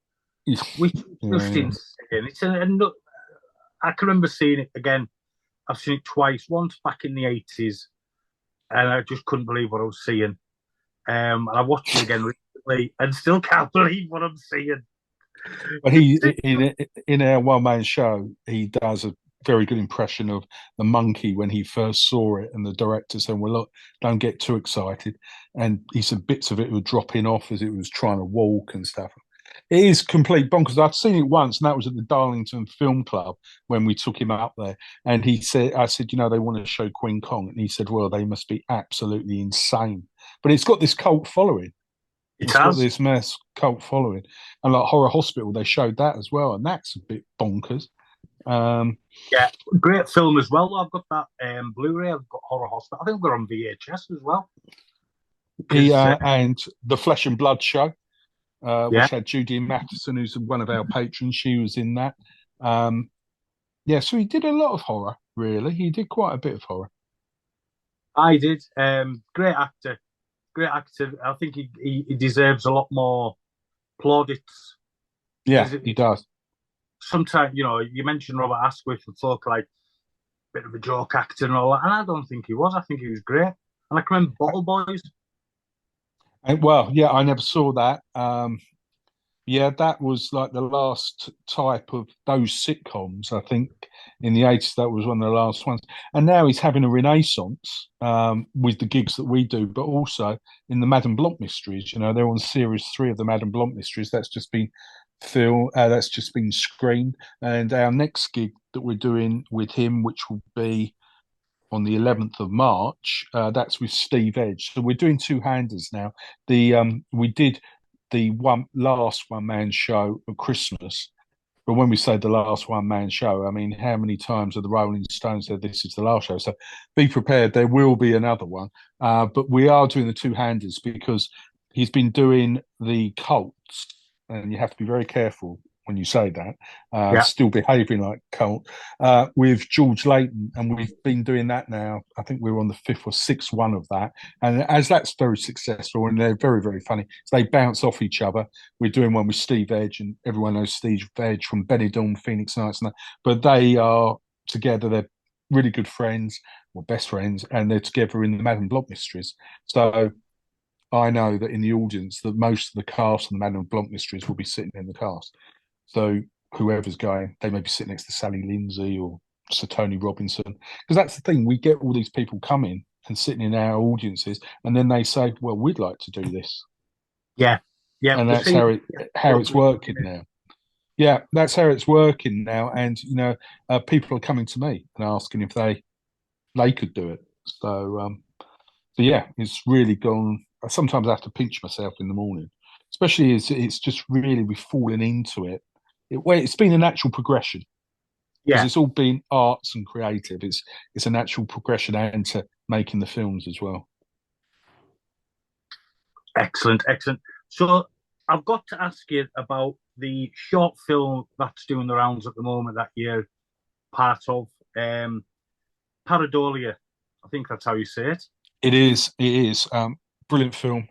which is just Yeah, insane. I can remember seeing it again. I've seen it twice, once back in the 80s, and I just couldn't believe what I was seeing. And I watched it again recently and still can't believe what I'm seeing. but he in our one man show, he does a very good impression of the monkey when he first saw it, and the director said, "Well, look, don't get too excited." And he said bits of it were dropping off as it was trying to walk and stuff. It is complete bonkers. I've seen it once, and that was at the Darlington Film Club when we took him out there. And he said, I said, they want to show Queen Kong. And he said, well, they must be absolutely insane. But it's got this cult following. It It's got has. this mass cult following. And like Horror Hospital, they showed that as well. And that's a bit bonkers. Um, Yeah, great film as well. I've got that Blu-ray. I've got Horror Hospital. I think we're on VHS as well. Because and the Flesh and Blood show, yeah, which had Judy Matheson, who's one of our patrons. She was in that. Um, yeah, so he did a lot of horror, really. He did quite a bit of horror. I did. Great actor, great actor. I think he deserves a lot more plaudits Yeah, because he does. sometimes you mentioned Robert Askwith and folk like a bit of a joke actor and all that, and I don't think he was. I think he was great. And I can remember Bottle Boys. And, well, yeah, I never saw that. Yeah, that was like the last type of those sitcoms. I think in the 80s, that was one of the last ones. And now he's having a renaissance with the gigs that we do, but also in the Madame Blanc mysteries. They're on series 3 of the Madame Blanc mysteries. That's just been that's just been screened. And our next gig that we're doing with him, which will be on the 11th of March. That's with Steve Edge. So we're doing two-handers now. We did the last one-man show at Christmas. But when we say the last one-man show, I mean, how many times have the Rolling Stones said this is the last show? So be prepared. There will be another one. But we are doing the two-handers because he's been doing the cults, and you have to be very careful when you say that, Yeah, still behaving like cult, with George Layton. And we've been doing that now. I think we're on the 5th or 6th one of that. And as that's very successful and they're very, very funny, so they bounce off each other. We're doing one with Steve Edge, and everyone knows Steve Edge from Benidorm, Phoenix Nights. And that. But they are together, they're really good friends or best friends, and they're together in the Madame Blanc mysteries. So I know that in the audience, that most of the cast and the Madame Blanc mysteries will be sitting in the cast. So whoever's going, they may be sitting next to Sally Lindsay or Sir Tony Robinson. Because that's the thing, we get all these people coming and sitting in our audiences, and then they say, well, we'd like to do this. yeah, yeah. And The that's scene, how it's working now. Yeah, that's how it's working now. And, people are coming to me and asking if they could do it. So yeah, it's really gone. Sometimes I have to pinch myself in the morning, especially as it's just really we've fallen into it. It's been a natural progression because yeah, it's all been arts and creative. It's a natural progression into making the films as well. excellent, excellent. So I've got to ask you about the short film that's doing the rounds at the moment that you're part of, Pareidolia. I think that's how you say it. It is brilliant film.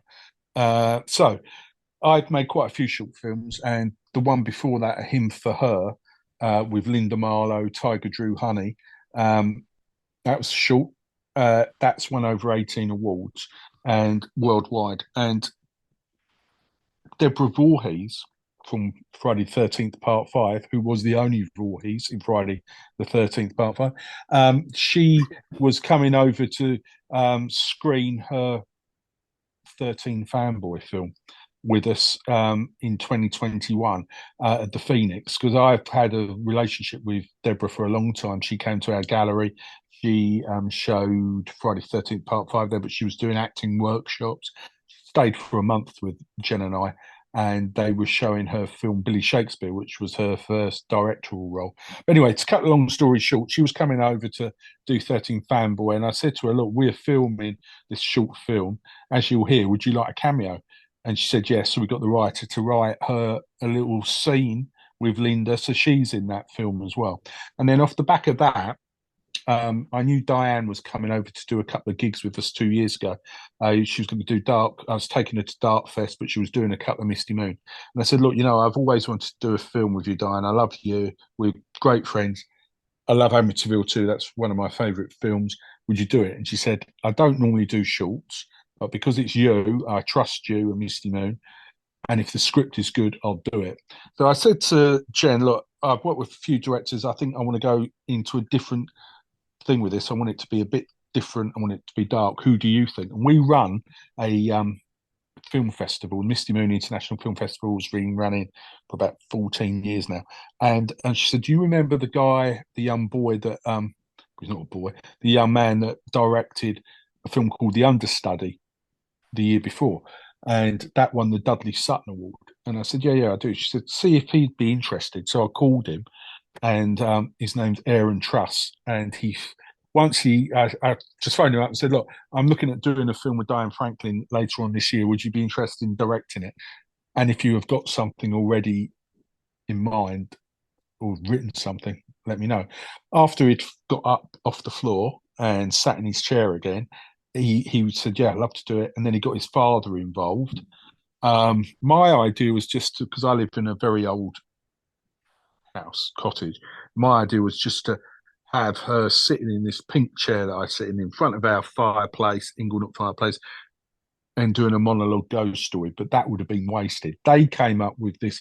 So I've made quite a few short films, and the one before that, Him for Her, with Linda Marlowe, Tiger Drew Honey, that was short. That's won over 18 awards and worldwide. And Deborah Voorhees, from Friday the 13th Part 5, who was the only Voorhees in Friday the 13th Part 5. She was coming over to screen her 13 Fanboy film with us in 2021 at the Phoenix, because I've had a relationship with Deborah for a long time. She came to our gallery. She showed Friday the 13th Part 5 there, but she was doing acting workshops. She stayed for a month with Jen and I, and they were showing her film Billy Shakespeare, which was her first directorial role. But anyway, to cut a long story short, she was coming over to do 13 Fanboy, and I said to her, look, we're filming this short film. As you'll hear, would you like a cameo? And she said yes. So we got the writer to write her a little scene with Linda, so she's in that film as well. And then off the back of that, I knew Diane was coming over to do a couple of gigs with us 2 years ago. She was going to do Dark. I was taking her to Dark Fest, but she was doing a couple of Misty Moon. And I said, look, I've always wanted to do a film with you, Diane. I love you. We're great friends. I love Amityville too. That's one of my favourite films. Would you do it? And she said, I don't normally do shorts, but because it's you, I trust you and Misty Moon. And if the script is good, I'll do it. So I said to Jen, look, I've worked with a few directors. I think I want to go into a different thing with this. I want it to be a bit different. I want it to be dark. Who do you think? And we run a film festival. Misty Moon International Film Festival has been running for about 14 years now. And she said, do you remember the guy, the young boy that, he's not a boy, the young man that directed a film called The Understudy the year before? And that won the Dudley Sutton Award. And I said, yeah, I do. She said, see if he'd be interested. So I called him, and his name's Aaron Truss. And I just phoned him up and said, look, I'm looking at doing a film with Diane Franklin later on this year. Would you be interested in directing it? And if you have got something already in mind or written something, let me know. After he'd got up off the floor and sat in his chair again, he said, yeah, I'd love to do it. And then he got his father involved. My idea was just because I live in a very old cottage. My idea was just to have her sitting in this pink chair that I sit in front of our fireplace, Inglenook fireplace, and doing a monologue ghost story. But that would have been wasted. They came up with this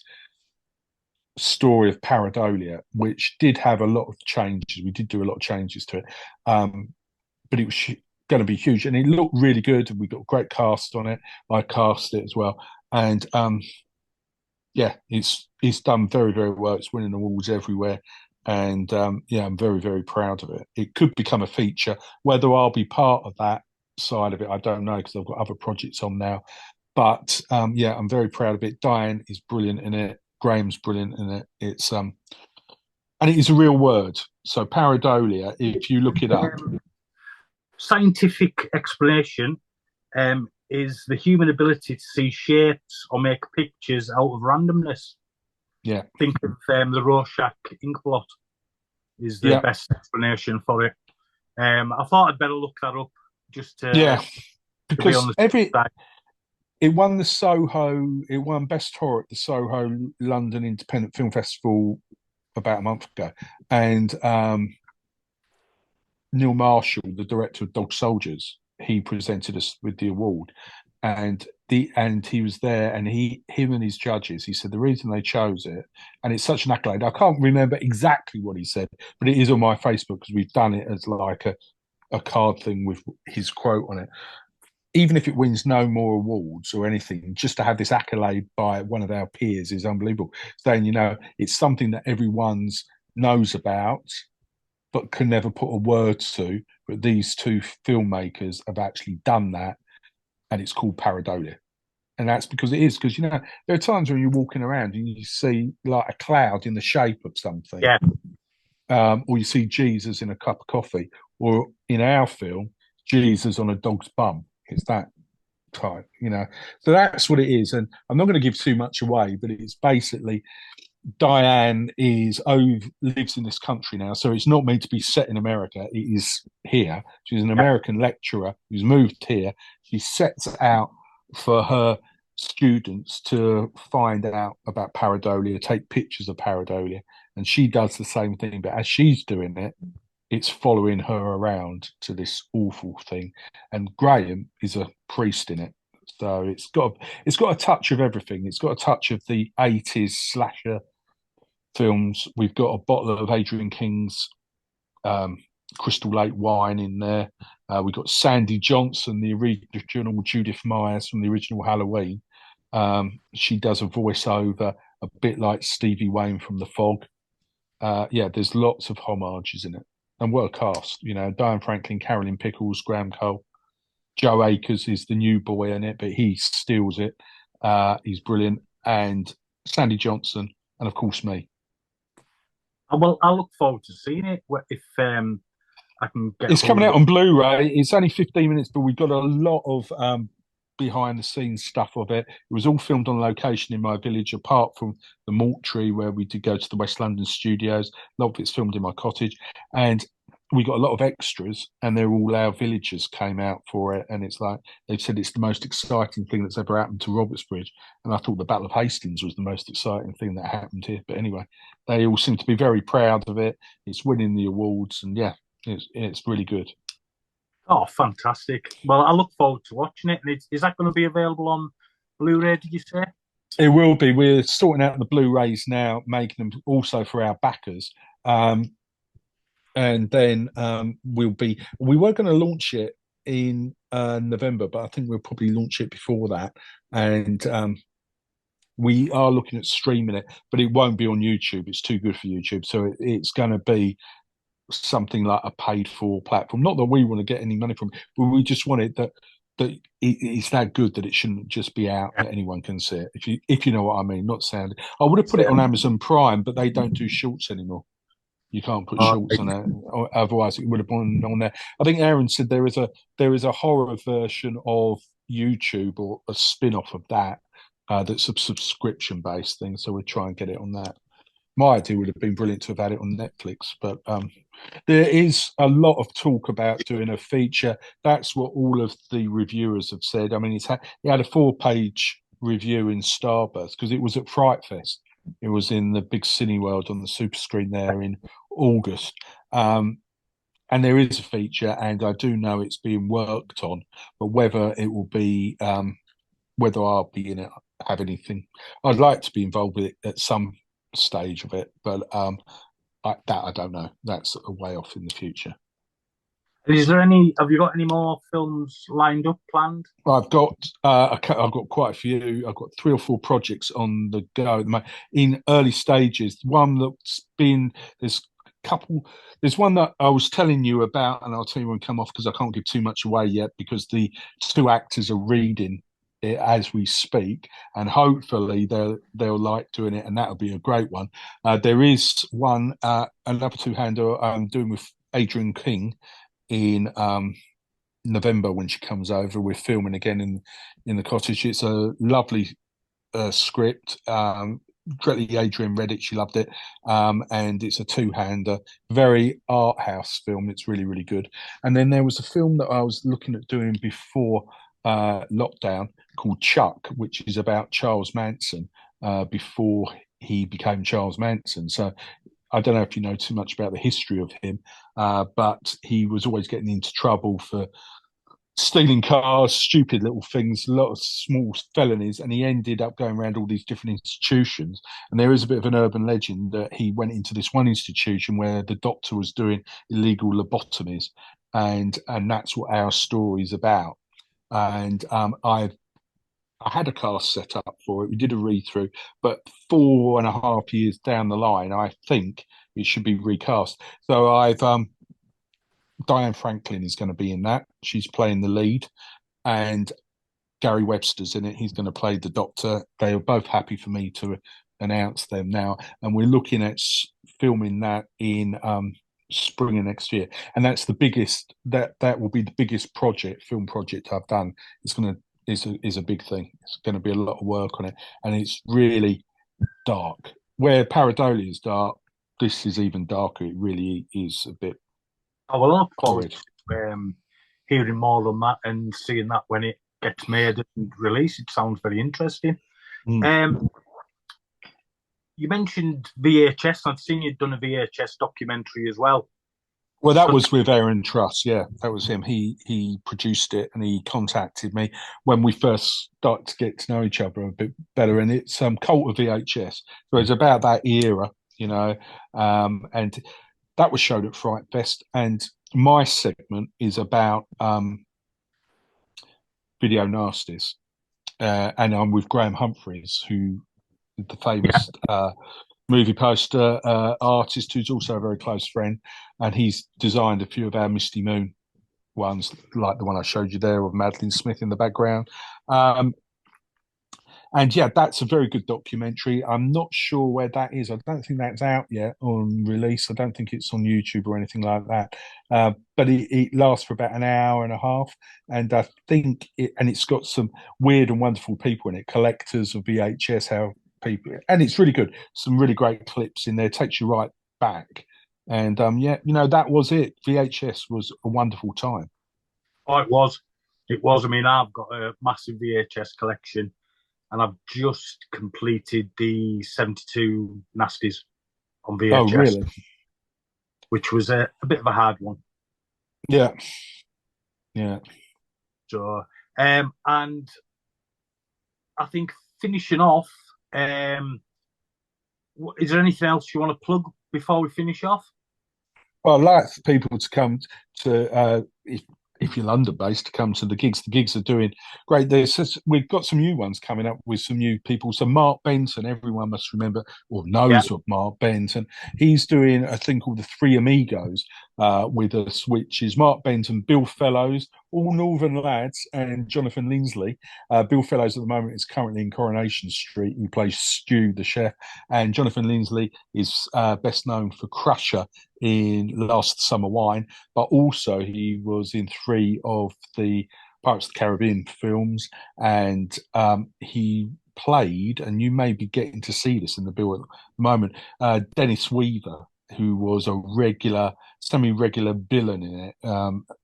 story of Pareidolia, which did have a lot of changes. We did do a lot of changes to it, but it was going to be huge, and it looked really good. We got a great cast on it. I cast it as well, and yeah, it's done very, very well. It's winning awards everywhere, and yeah, I'm very, very proud of it. It could become a feature. Whether I'll be part of that side of it, I don't know, because I've got other projects on now. But yeah, I'm very proud of it. Diane is brilliant in it. Graham's brilliant in it. It's and it is a real word. So Pareidolia, if you look it up, scientific explanation is the human ability to see shapes or make pictures out of randomness. Yeah. Think of the Rorschach ink blot is the best explanation for it. I thought I'd better look that up just to because be on the side. It won it won Best Horror at the Soho London Independent Film Festival about a month ago. And Neil Marshall, the director of Dog Soldiers, he presented us with the award. And he was there, and him and his judges, he said the reason they chose it, and it's such an accolade. I can't remember exactly what he said, but it is on my Facebook because we've done it as like a card thing with his quote on it. Even if it wins no more awards or anything, just to have this accolade by one of our peers is unbelievable. Saying, it's something that everyone knows about, but can never put a word to. But these two filmmakers have actually done that, and it's called Pareidolia. And that's because it is, because, there are times when you're walking around and you see like a cloud in the shape of something. Yeah. Or you see Jesus in a cup of coffee, or in our film, Jesus on a dog's bum. It's that type, So that's what it is. And I'm not going to give too much away, but it's basically Diane lives in this country now, so it's not meant to be set in America. It is here. She's an American lecturer who's moved here. She sets out for her students to find out about Pareidolia, take pictures of Pareidolia, and she does the same thing. But as she's doing it, it's following her around to this awful thing. And Graham is a priest in it. So it's got a touch of everything. It's got a touch of the 80s slasher films. We've got a bottle of Adrienne King's um, Crystal Lake wine in there. We've got Sandy Johnson, the original Judith Myers from the original Halloween. She does a voiceover, a bit like Stevie Wayne from The Fog. Yeah, there's lots of homages in it, and well cast. You know, Diane Franklin, Carolyn Pickles, Graham Cole, Joe Akers is the new boy in it, but he steals it. He's brilliant, and Sandy Johnson, and of course me. Well, I look forward to seeing it if I can get It's hold coming of out it. on Blu-ray. It's only 15 minutes, but we've got a lot of behind the scenes stuff of it. It was all filmed on location in my village, apart from the mortuary where we did go to the West London studios. A lot of it's filmed in my cottage, and we got a lot of extras, and they're all our villagers came out for it. And it's like they've said it's the most exciting thing that's ever happened to Robertsbridge. And I thought the Battle of Hastings was the most exciting thing that happened here. But anyway, they all seem to be very proud of it. It's winning the awards, and yeah, it's really good. Oh, fantastic! Well, I look forward to watching it. And is that going to be available on Blu-ray? Did you say? It will be. We're sorting out the Blu-rays now, making them also for our backers. And then we were going to launch it in November, but I think we'll probably launch it before that. And we are looking at streaming it, but it won't be on YouTube. It's too good for YouTube. So it's going to be something like a paid for platform. Not that we want to get any money from it, but we just want it that it's that good that it shouldn't just be out that anyone can see it. If you know what I mean. Not sound. I would have put it on Amazon Prime, but they don't do shorts anymore. You can't put shorts on it, otherwise it would have been on there. I think Aaron said there is a horror version of YouTube or a spin-off of that that's a subscription based thing. So we'll try and get it on that. My idea would have been brilliant to have had it on Netflix, but there is a lot of talk about doing a feature. That's what all of the reviewers have said. I mean, it had a 4-page review in Starburst because it was at Fright Fest. It was in the big Cineworld on the super screen there in August. And there is a feature, and I do know it's being worked on, but whether it will be, whether I'll be in it, have anything. I'd like to be involved with it at some stage of it, but I don't know. That's a way off in the future. Is there any? Have you got any more films lined up, planned? I've got quite a few. I've got 3 or 4 projects on the go in early stages. One that's been there's a couple. There's one that I was telling you about, and I'll tell you when come off because I can't give too much away yet because the 2 actors are reading it as we speak, and hopefully they'll like doing it, and that'll be a great one. There is one another 2-hander I'm doing with Adrienne King in November when she comes over. We're filming again in the cottage. It's a lovely script. Directly Adrienne read it, she loved it, and it's a 2-hander, very art house film. It's really really good. And then there was a film that I was looking at doing before lockdown called Chuck, which is about Charles Manson before he became Charles Manson. So I don't know if you know too much about the history of him, but he was always getting into trouble for stealing cars, stupid little things, a lot of small felonies, and he ended up going around all these different institutions. And there is a bit of an urban legend that he went into this one institution where the doctor was doing illegal lobotomies, and that's what our story's about. And I had a cast set up for it. We did a read through, but 4.5 years down the line, I think it should be recast. So I've Diane Franklin is going to be in that. She's playing the lead, and Gary Webster's in it. He's going to play the doctor. They are both happy for me to announce them now, and we're looking at filming that in spring of next year. And that's the biggest. That will be the biggest film project I've done. It's going to is a big thing. It's going to be a lot of work on it, and it's really dark. Where Pareidolia is dark, this is even darker. It really is a bit Oh, well, I look forward horrid. to hearing more on that and seeing that when it gets made and released. It sounds very interesting. Mm. You mentioned VHS. I've seen you've done a VHS documentary as well. Well, that was with Aaron Truss. Yeah, that was him. He produced it, and he contacted me when we first started to get to know each other a bit better. And it's Cult of VHS, so it's about that era, you know. And that was showed at Fright Fest. And my segment is about video nasties, and I'm with Graham Humphreys, who the Yeah. famous movie poster artist, who's also a very close friend, and he's designed a few of our Misty Moon ones, like the one I showed you there of Madeline Smith in the background. And yeah, that's a very good documentary. I'm not sure where that is. I don't think that's out yet on release. I don't think it's on YouTube or anything like that. But it lasts for about an hour and a half, and I think it's got some weird and wonderful people in it, collectors of VHS, how people, and it's really good. Some really great clips in there. It takes you right back. And yeah, that was it. VHS was a wonderful time. Oh, it was. It was. I mean, I've got a massive VHS collection, and I've just completed the 72 Nasties on Oh, VHS, really? which was a bit of a hard one. Yeah, yeah. So, and I think finishing off, um, is there anything else you want to plug before we finish off? Well, I'd like for people to come to, if you're London based, to come to the gigs. The gigs are doing great. We've got some new ones coming up with some new people. So Mark Benton, everyone must remember or Yeah. knows of Mark Benton. He's doing a thing called the Three Amigos with us, which is Mark Benton, Bill Fellows, all Northern lads, and Jonathan Linsley. Bill Fellows at the moment is currently in Coronation Street. He plays Stu, the chef, and Jonathan Linsley is best known for Crusher in Last Summer Wine, but also he was in three of the Pirates of the Caribbean films, and he played, and you may be getting to see this in the bill at the moment, Dennis Weaver, who was a semi-regular villain in it,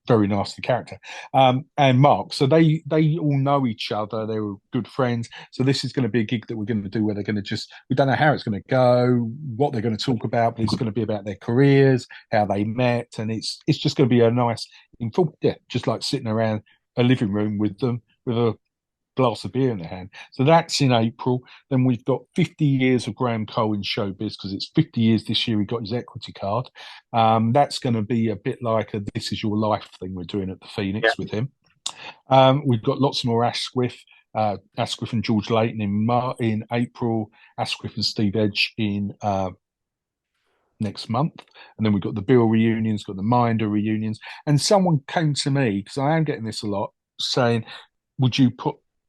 very nasty character, and Mark. So they all know each other. They were good friends. So this is going to be a gig that we're going to do where they're going to we don't know how it's going to go, what they're going to talk about, but it's going to be about their careers, how they met, and it's just going to be a nice, yeah, just like sitting around a living room with them with a glass of beer in their hand. So that's in April. Then we've got 50 years of Graham Cole in showbiz, because it's 50 years this year. He got his equity card. That's going to be a bit like a This Is Your Life thing we're doing at the Yeah. Phoenix with him. We've got lots more Askwith. Askwith and George Layton in April. Askwith and Steve Edge in next month. And then we've got the Bill reunions, got the Minder reunions. And someone came to me, because I am getting this a lot, saying, would you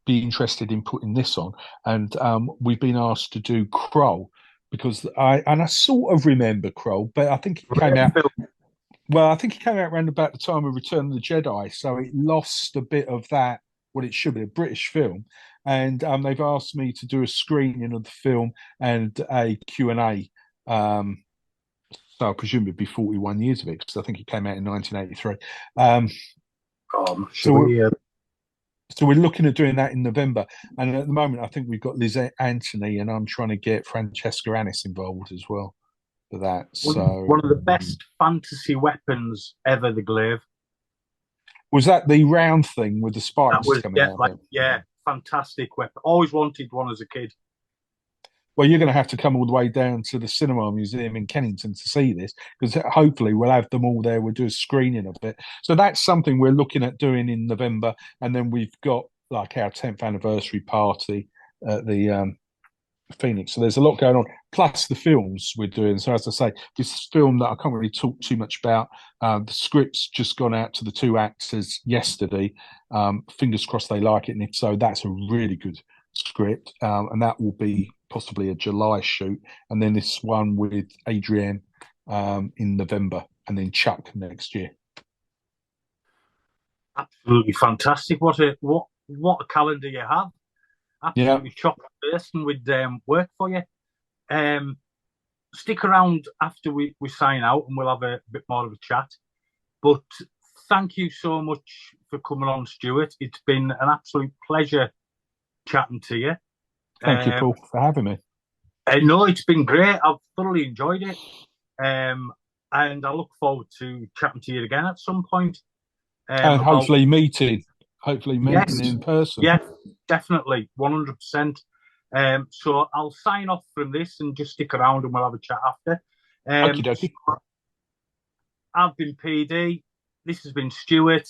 be interested in putting this on? And we've been asked to do Kroll, because I sort of remember Kroll, but I think it came out. Well, I think it came out around about the time of Return of the Jedi, so it lost a bit of that, what it should be, a British film. And they've asked me to do a screening of the film and a Q&A. So I presume it'd be 41 years of it, because I think it came out in 1983. So So we're looking at doing that in November. And at the moment, I think we've got Liz Anthony, and I'm trying to get Francesca Annis involved as well for that. So one of the best fantasy weapons ever, the glaive. was that the round thing with the That spikes was, coming yeah, out of like, it? yeah, fantastic weapon. Always wanted one as a kid. Well, you're going to have to come all the way down to the Cinema Museum in Kennington to see this, because hopefully we'll have them all there. We'll do a screening of it. So that's something we're looking at doing in November. And then we've got like our 10th anniversary party at the Phoenix. So there's a lot going on, plus the films we're doing. So as I say, this film that I can't really talk too much about, the script's just gone out to the two actors yesterday. Fingers crossed they like it, and if so, that's a really good script, and that will be possibly a July shoot. And then this one with Adrienne in November, and then Chuck next year. Absolutely fantastic. What a calendar you have. Yeah, Absolutely chocolate person with work for you. Stick around after we sign out, and we'll have a bit more of a chat. But thank you so much for coming on, Stuart. It's been an absolute pleasure chatting to you. thank you, Paul, for having me. No, it's been great. I've thoroughly enjoyed it. and I look forward to chatting to you again at some point. And hopefully meeting in person. Yeah, definitely, 100%. So I'll sign off from this and just stick around and we'll have a chat after. Okie dokie. I've been PD. This has been Stuart.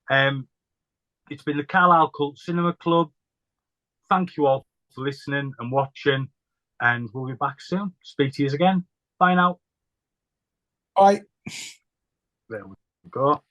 It's been the Carlisle Cultcinema Club. Thank you all for listening and watching, and we'll be back soon. Speak to you again. Bye now. Bye. There we go.